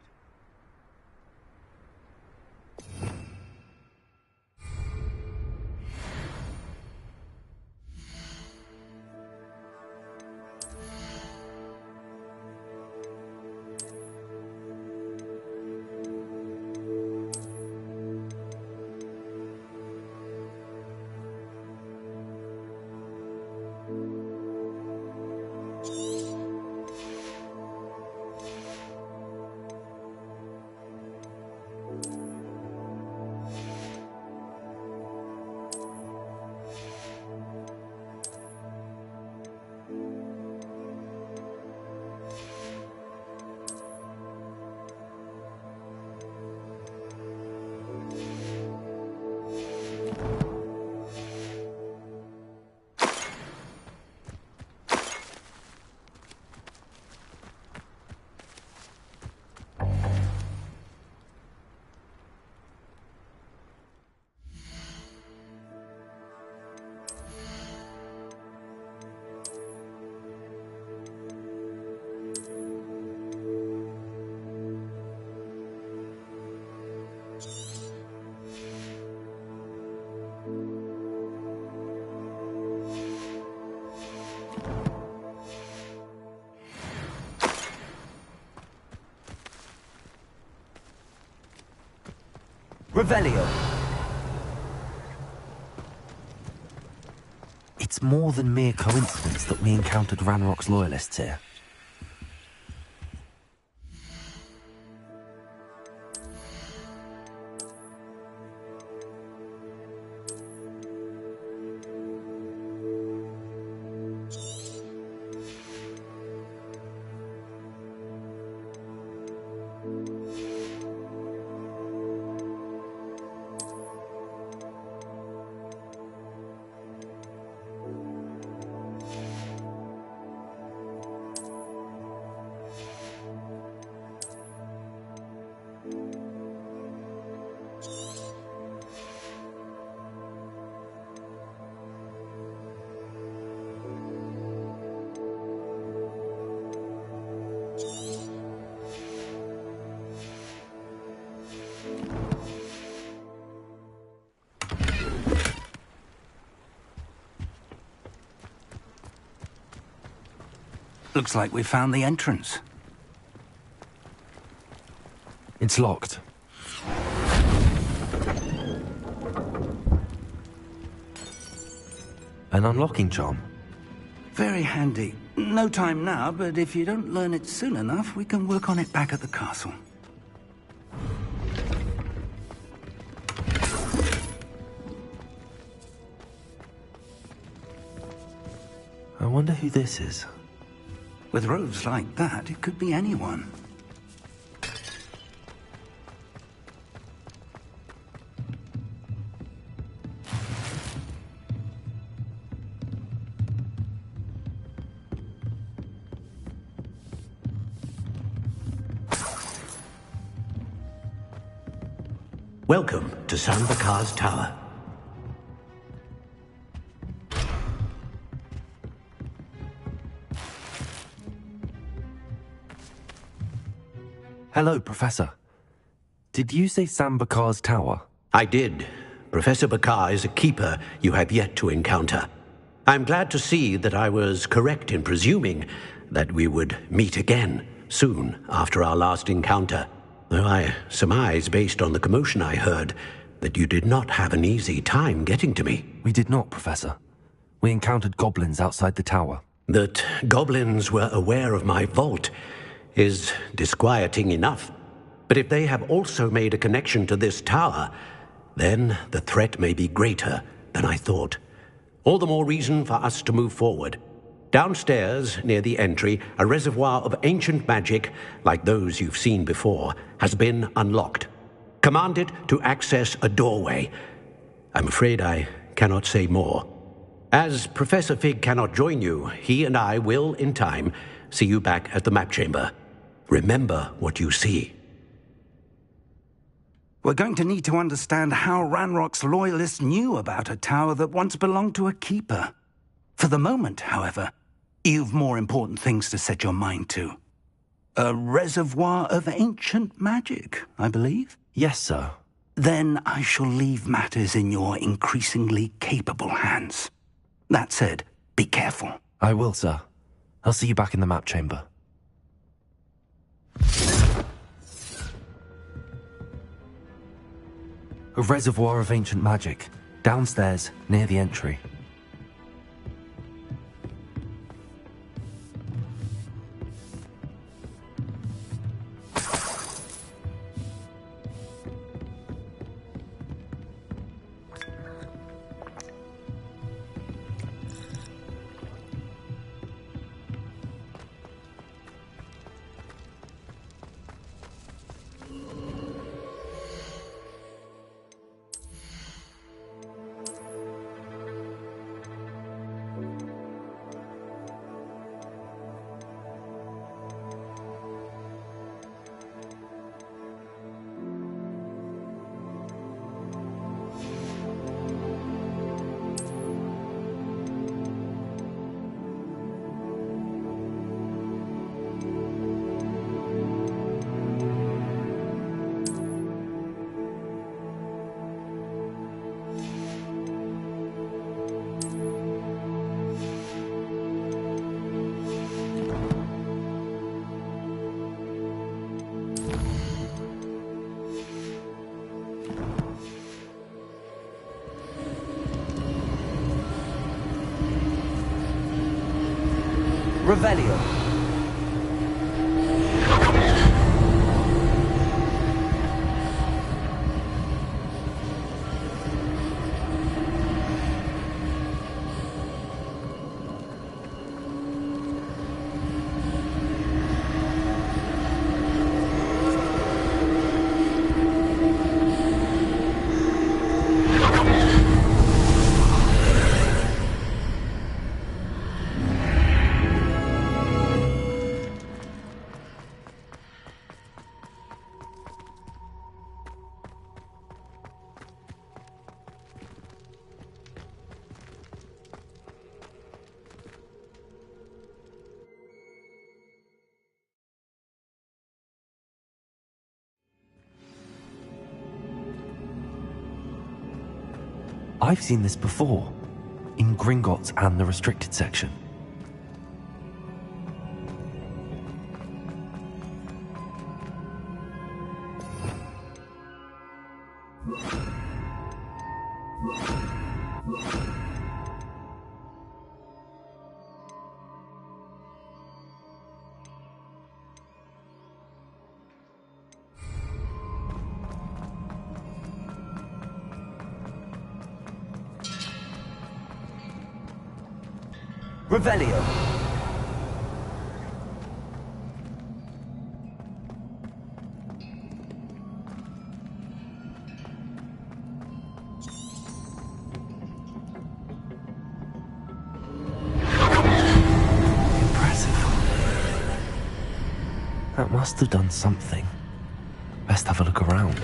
Revelio. It's more than mere coincidence that we encountered Ranrock's loyalists here. Looks like we found the entrance. It's locked. An unlocking charm. Very handy. No time now, but if you don't learn it soon enough, we can work on it back at the castle. I wonder who this is. With robes like that, it could be anyone. Welcome to Sambakar's Tower. Hello, Professor. Did you say Sambakar's Tower? I did. Professor Bakar is a keeper you have yet to encounter. I'm glad to see that I was correct in presuming that we would meet again soon after our last encounter. Though I surmise, based on the commotion I heard, that you did not have an easy time getting to me. We did not, Professor. We encountered goblins outside the tower. That goblins were aware of my vault is disquieting enough. But if they have also made a connection to this tower, then the threat may be greater than I thought. All the more reason for us to move forward. Downstairs, near the entry, a reservoir of ancient magic, like those you've seen before, has been unlocked. Command it to access a doorway. I'm afraid I cannot say more. As Professor Fig cannot join you, he and I will, in time, see you back at the map chamber. Remember what you see. We're going to need to understand how Ranrock's loyalists knew about a tower that once belonged to a keeper. For the moment, however, you've more important things to set your mind to. A reservoir of ancient magic, I believe? Yes, sir. Then I shall leave matters in your increasingly capable hands. That said, be careful. I will, sir. I'll see you back in the map chamber. A reservoir of ancient magic, downstairs, near the entry. Revelio. I've seen this before, in Gringotts and the restricted section. Revelio. Impressive. That must have done something. Best have a look around.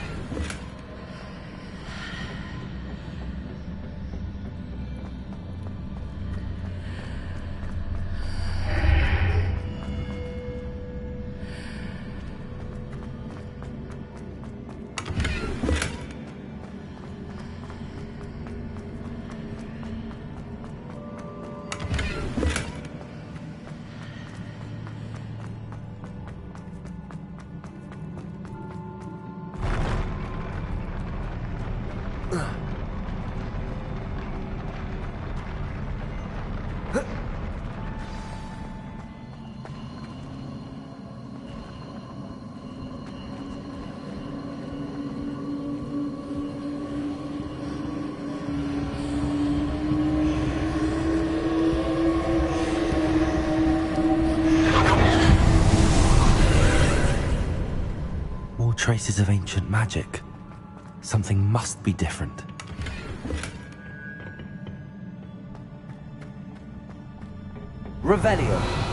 Traces of ancient magic. Something must be different. Revelio.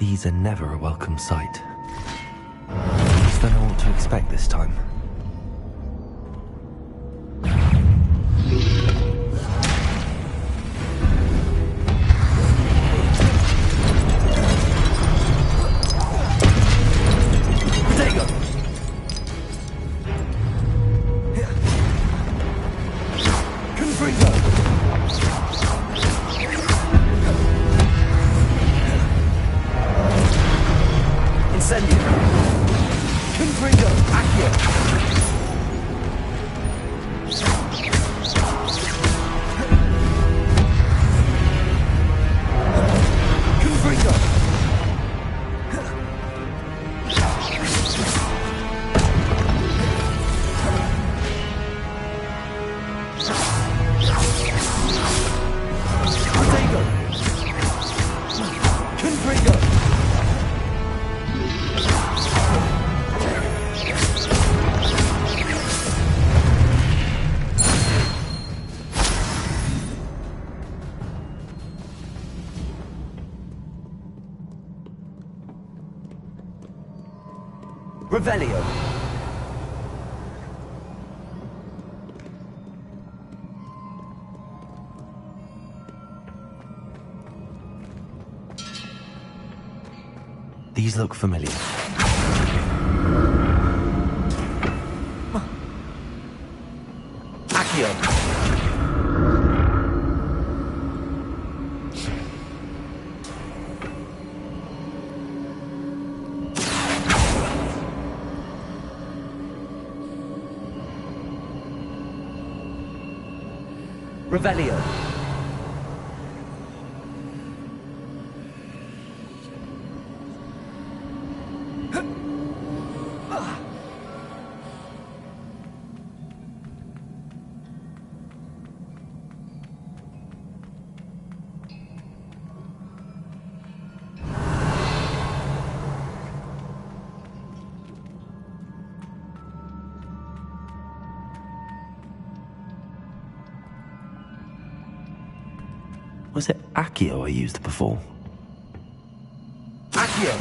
These are never a welcome sight. At least I know what to expect this time. Revelio. These look familiar. Accio. Revelio. Was it Accio I used before? Accio.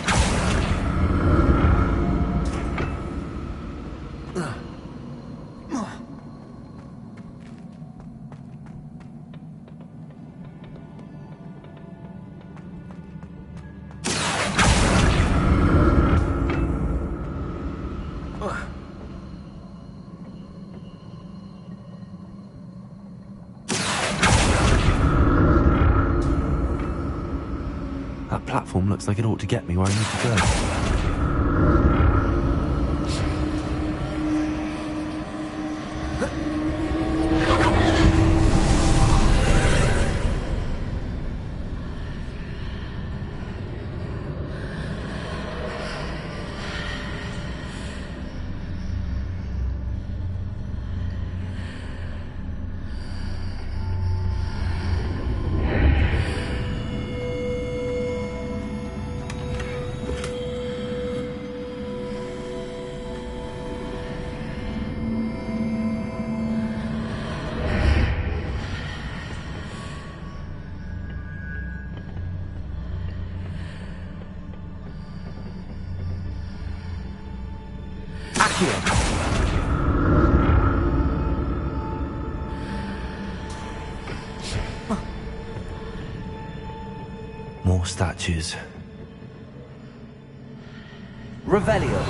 That platform looks like it ought to get me where I need to go. More statues. Revelio.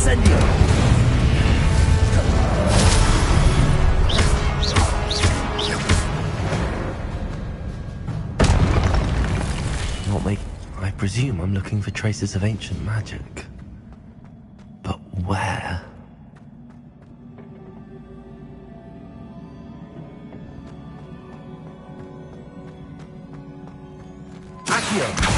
Incendio! I presume I'm looking for traces of ancient magic. But where? Accio!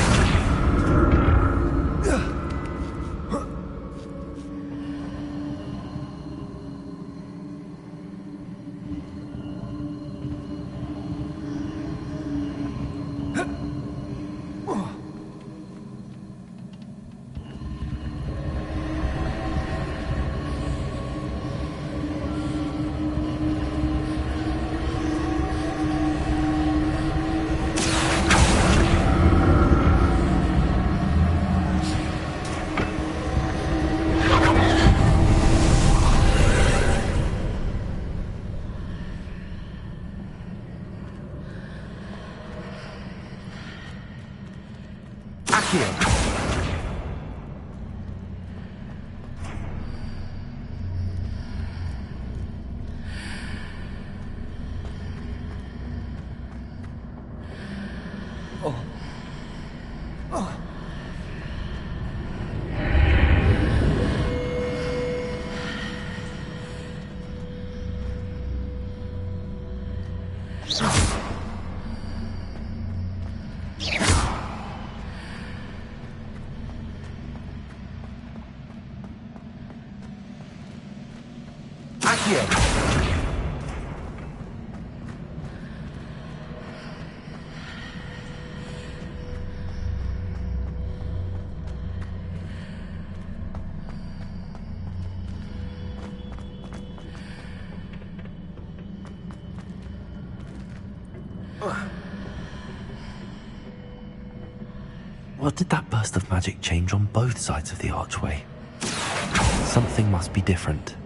What did that burst of magic change on both sides of the archway? Something must be different.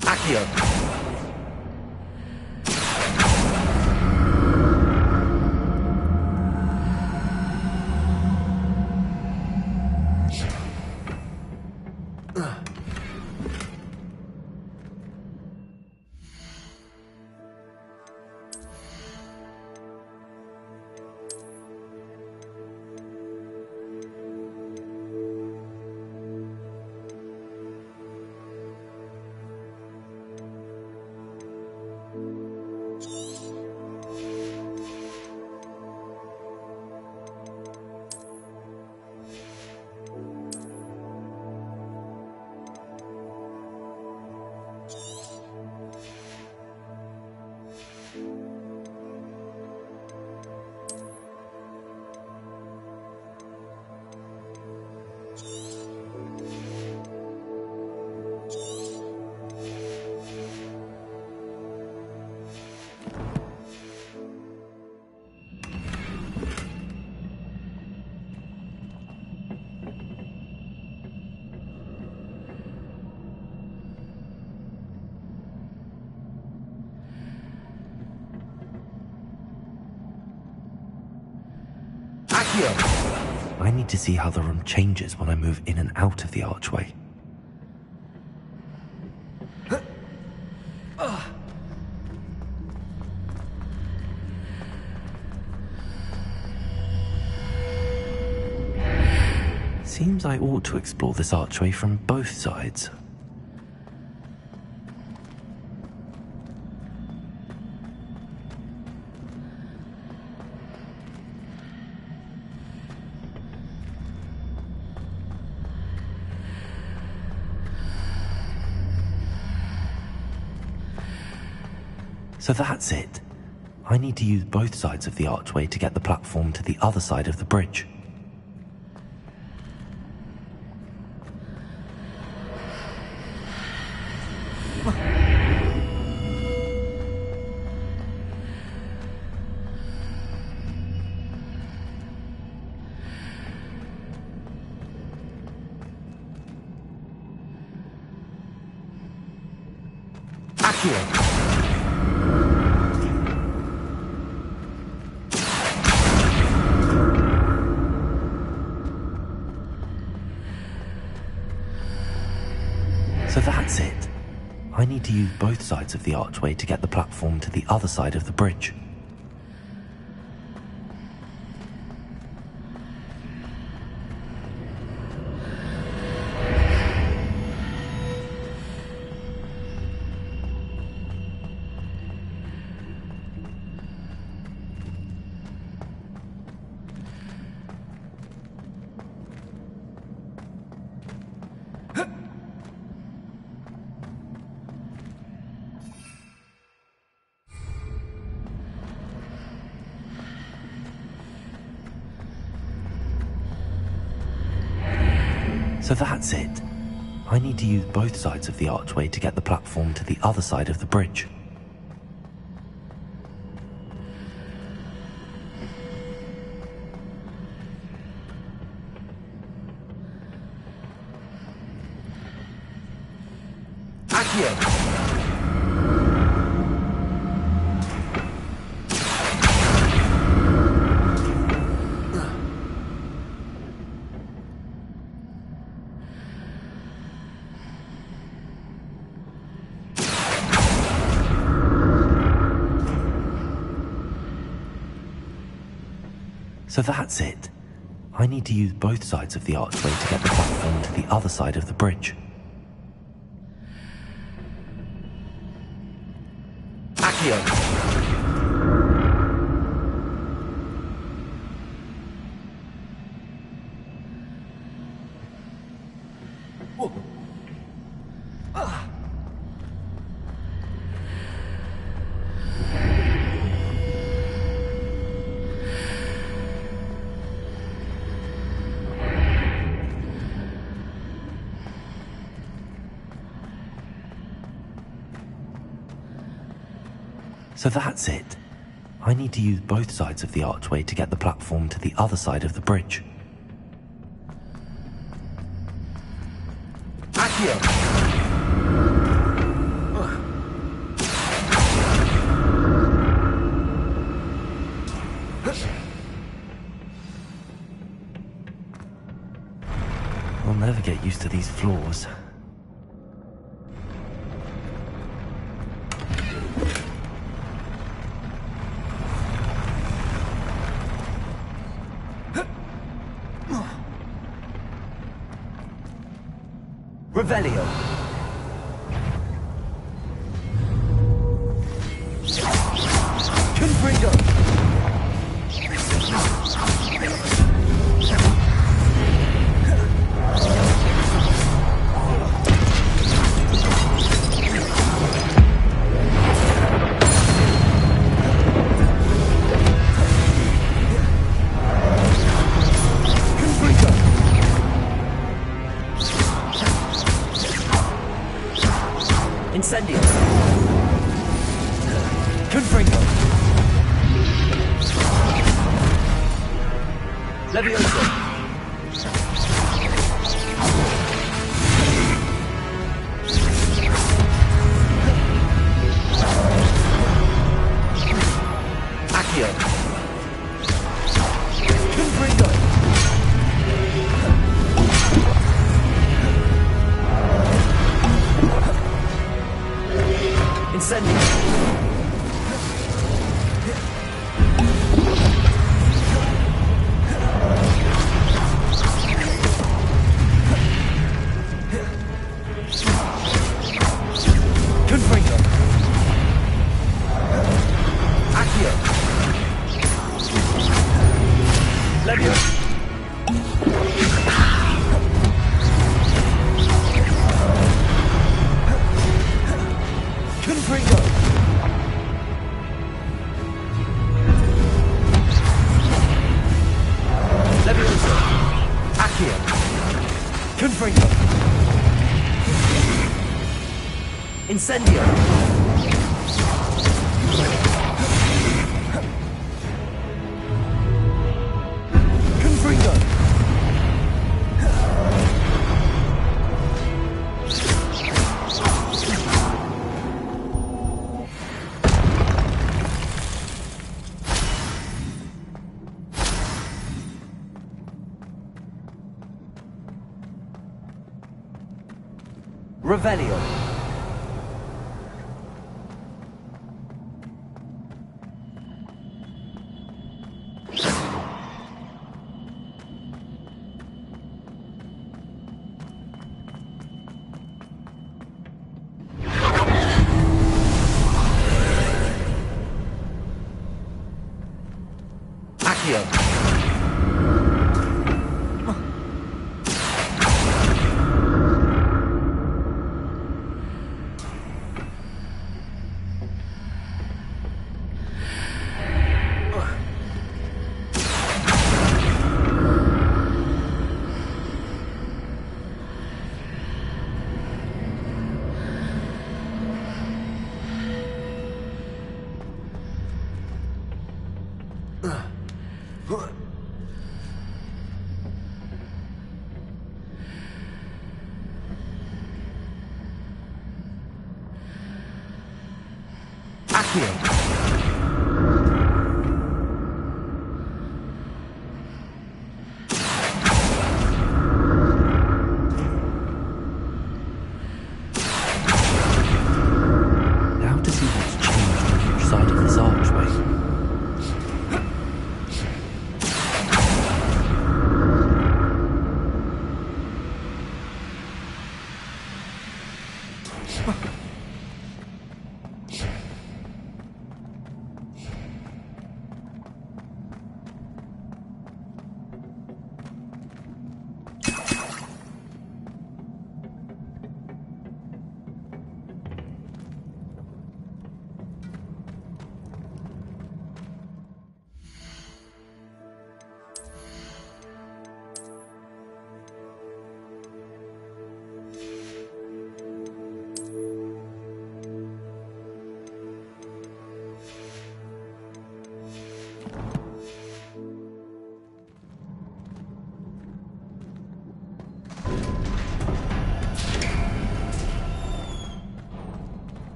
Accio! I need to see how the room changes when I move in and out of the archway. Seems I ought to explore this archway from both sides. So that's it. I need to use both sides of the archway to get the platform to the other side of the bridge. I need to use both sides of the archway to get the platform to the other side of the bridge. So that's it. I need to use both sides of the archway to get the platform to the other side of the bridge. Accio! So that's it. I need to use both sides of the archway to get the platform to the other side of the bridge. Accio! So that's it. I need to use both sides of the archway to get the platform to the other side of the bridge. Accio! I'll never get used to these floors. Revelio! Confringo! Incendio! Confringo! Levioso! Accio! Confringo! Incendio! Confringo! Accio! Levioso! Confringo! Levioso! Accio! Confringo! Incendio! Confringo! Revelio! Now to see what's changed on each side of this archway.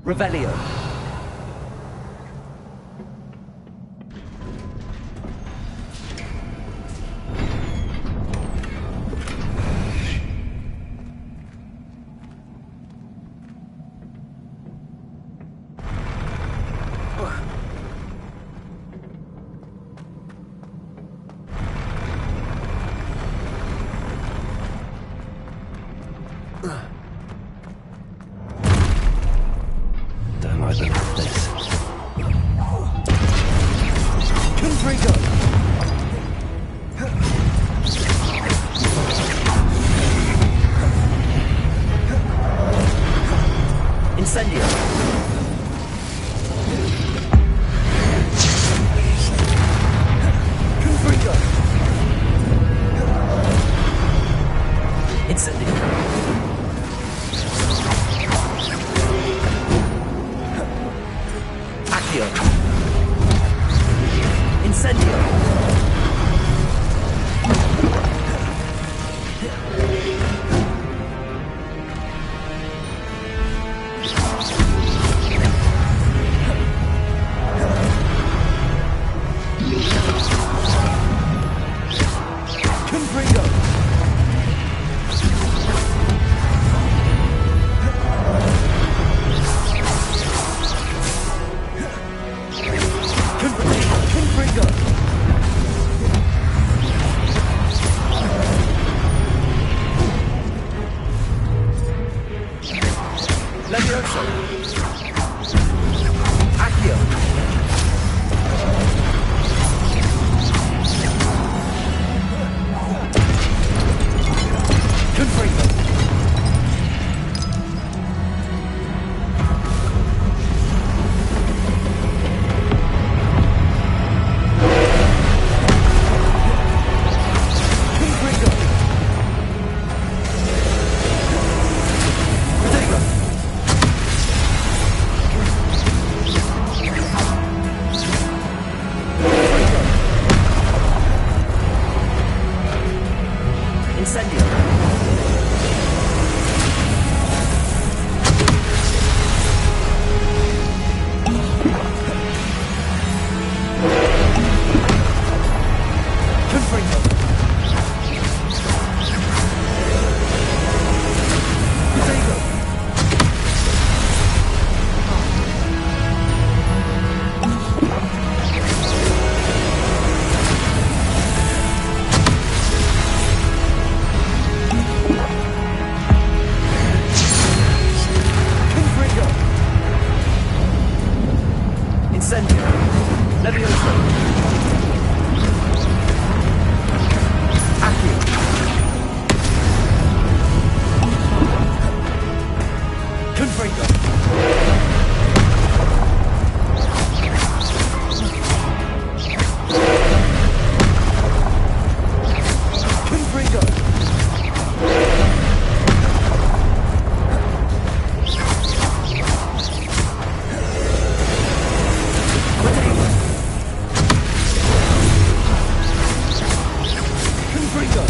Revelio. Don't like the look of this. Confringo. Incendio. Confringo. Incendio. Accio. Incendio. Confringo. Confringo. Levioso. Accio. Confringo. Confringo. Protego. Incendio. Confringo. Protego. Confringo. Incendio. Levioso. Accio. Confringo. Confringo. Protego. Confringo.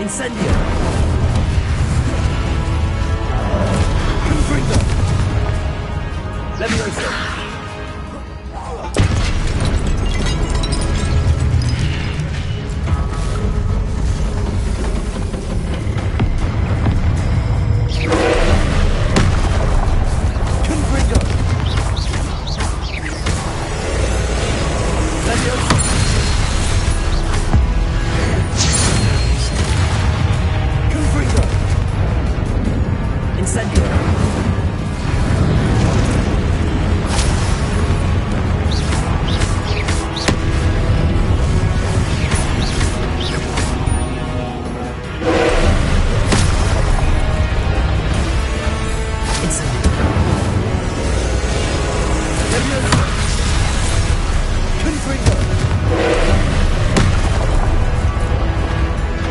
Incendio! Confringo! Levioso! Confringo! Levioso! Confringo! Incendio!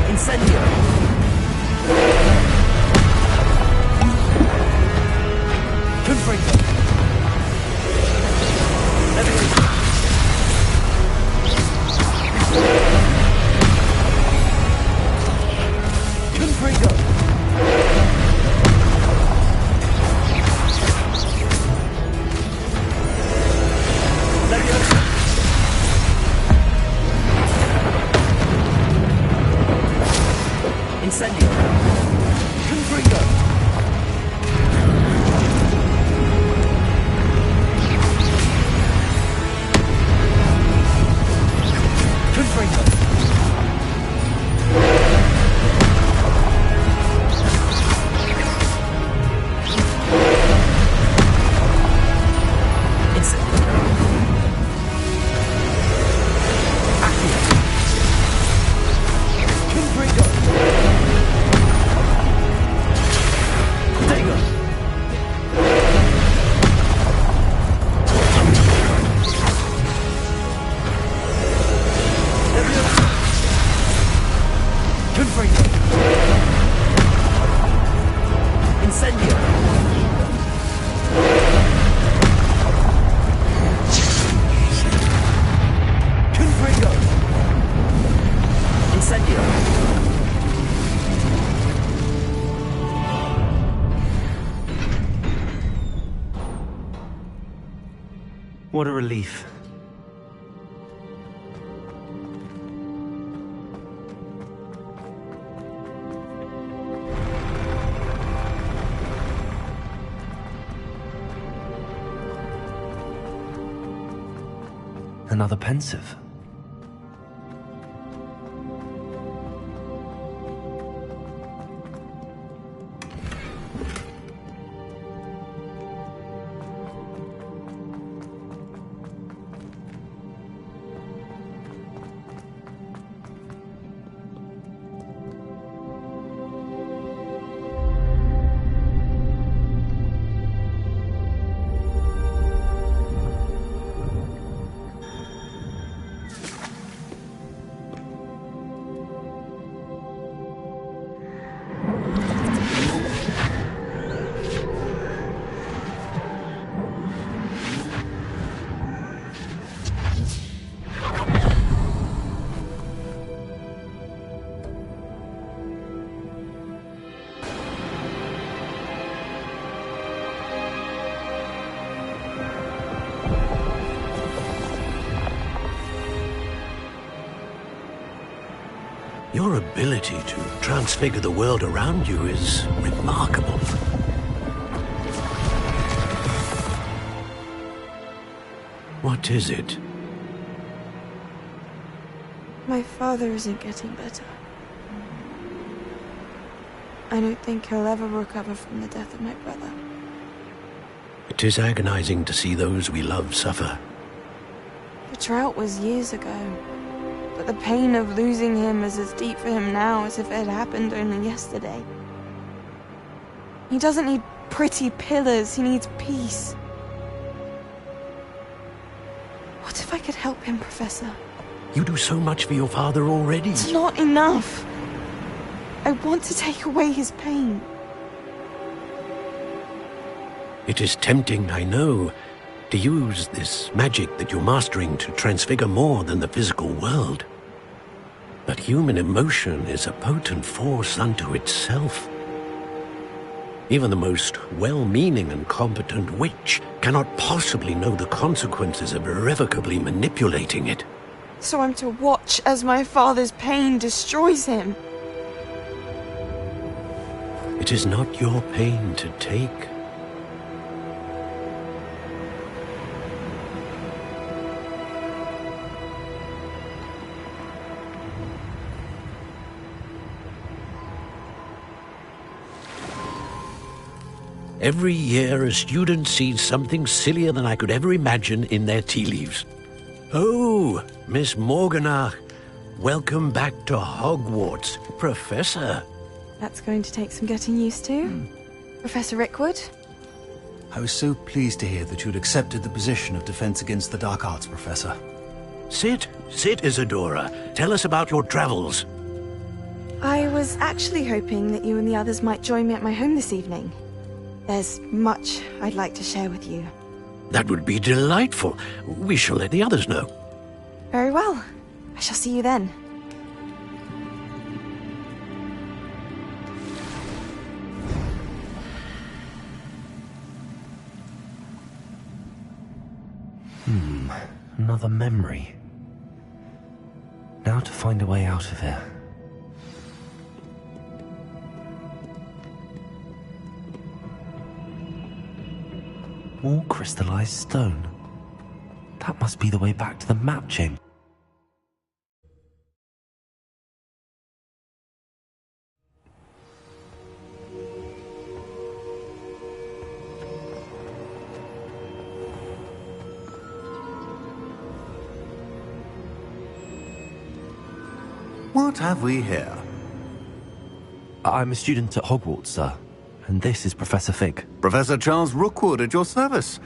Incendio! Confringo! Levioso! Confringo! Levioso! Incendio! Confringo! Confringo! Incendio! Accio! Confringo! Protego! Levioso! Confringo! Incendio! Confringo! Incendio! What a relief. Another pensive. Your ability to transfigure the world around you is remarkable. What is it? My father isn't getting better. I don't think he'll ever recover from the death of my brother. It is agonizing to see those we love suffer. The drought was years ago, but the pain of losing him is as deep for him now as if it had happened only yesterday. He doesn't need pretty pillars, he needs peace. What if I could help him, Professor? You do so much for your father already. It's not enough. I want to take away his pain. It is tempting, I know, to use this magic that you're mastering to transfigure more than the physical world. But human emotion is a potent force unto itself. Even the most well-meaning and competent witch cannot possibly know the consequences of irrevocably manipulating it. So I'm to watch as my father's pain destroys him? It is not your pain to take. Every year, a student sees something sillier than I could ever imagine in their tea leaves. Oh, Miss Morganach, welcome back to Hogwarts, Professor. That's going to take some getting used to. Professor Rickwood? I was so pleased to hear that you'd accepted the position of Defense Against the Dark Arts, Professor. Sit, Isadora. Tell us about your travels. I was actually hoping that you and the others might join me at my home this evening. There's much I'd like to share with you. That would be delightful. We shall let the others know. Very well. I shall see you then. Another memory. Now to find a way out of here. More crystallized stone. That must be the way back to the map chamber. What have we here? I'm a student at Hogwarts, sir. And this is Professor Fig. Professor Charles Rookwood at your service.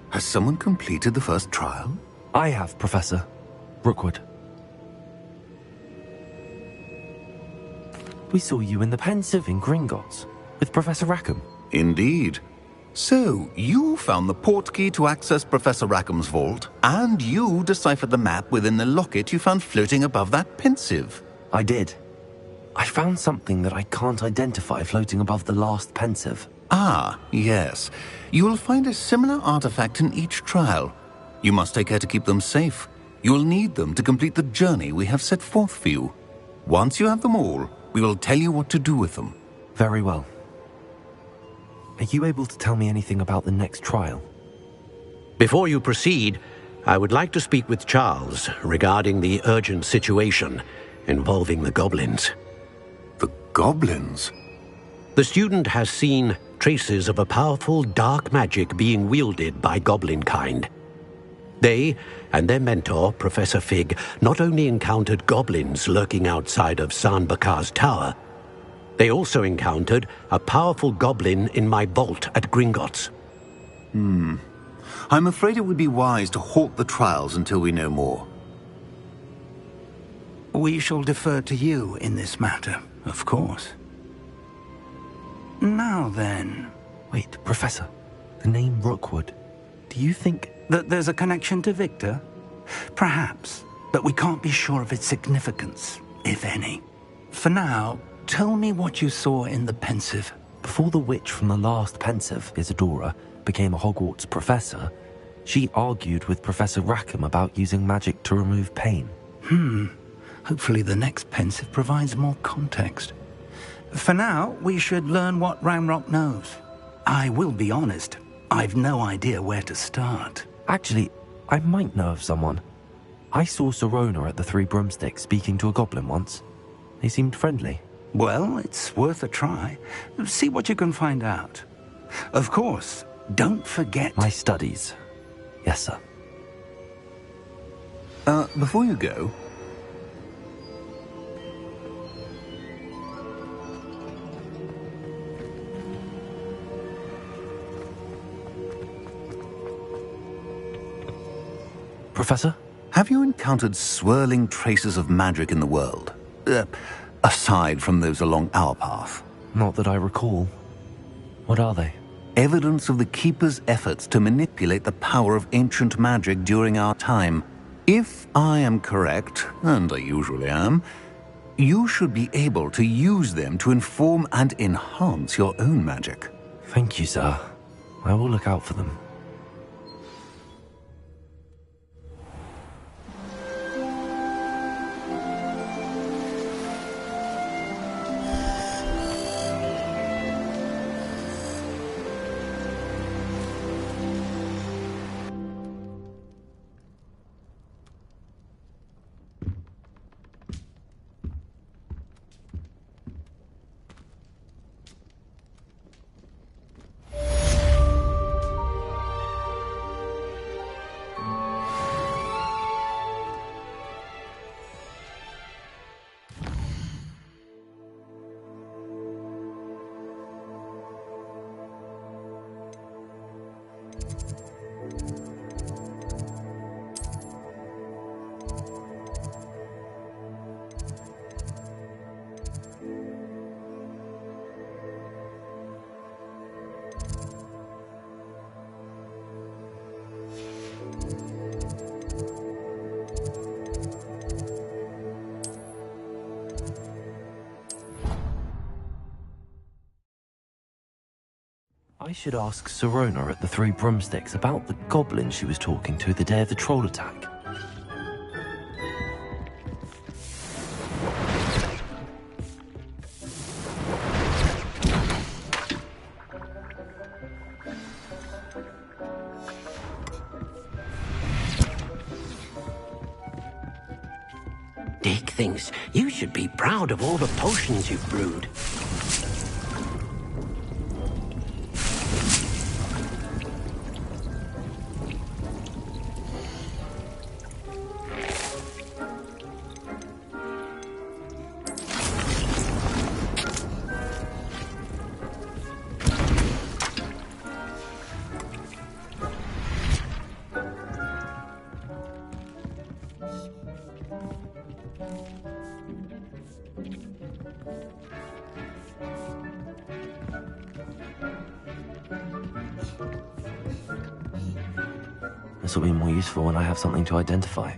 Has someone completed the first trial? I have, Professor Rookwood. We saw you in the Pensive in Gringotts with Professor Rackham. Indeed. So, you found the portkey to access Professor Rackham's vault, and you deciphered the map within the locket you found floating above that Pensive. I did. I found something that I can't identify floating above the last Pensive. Ah, yes. You will find a similar artifact in each trial. You must take care to keep them safe. You will need them to complete the journey we have set forth for you. Once you have them all, we will tell you what to do with them. Very well. Are you able to tell me anything about the next trial? Before you proceed, I would like to speak with Charles regarding the urgent situation involving the goblins. The goblins? The student has seen traces of a powerful dark magic being wielded by goblin kind. They and their mentor, Professor Fig, not only encountered goblins lurking outside of Sanbakar's tower, they also encountered a powerful goblin in my vault at Gringotts. I'm afraid it would be wise to halt the trials until we know more. We shall defer to you in this matter, of course. Now then... Wait, Professor. The name Rookwood. Do you think... that there's a connection to Victor? Perhaps, but we can't be sure of its significance, if any. For now, tell me what you saw in the Pensive. Before the witch from the last Pensive, Isadora, became a Hogwarts professor, she argued with Professor Rackham about using magic to remove pain. Hopefully the next Pensive provides more context. For now, we should learn what Ranrock knows. I will be honest, I've no idea where to start. Actually, I might know of someone. I saw Serona at the Three Broomsticks speaking to a goblin once. They seemed friendly. Well, it's worth a try. See what you can find out. Of course, don't forget... My studies. Yes, sir. Before you go... Professor? Have you encountered swirling traces of magic in the world? Aside from those along our path? Not that I recall. What are they? Evidence of the Keeper's efforts to manipulate the power of ancient magic during our time. If I am correct, and I usually am, you should be able to use them to inform and enhance your own magic. Thank you, sir. I will look out for them. I should ask Sirona at the Three Broomsticks about the goblin she was talking to the day of the troll attack. Dick thinks you should be proud of all the potions you've brewed. This will be more useful when I have something to identify.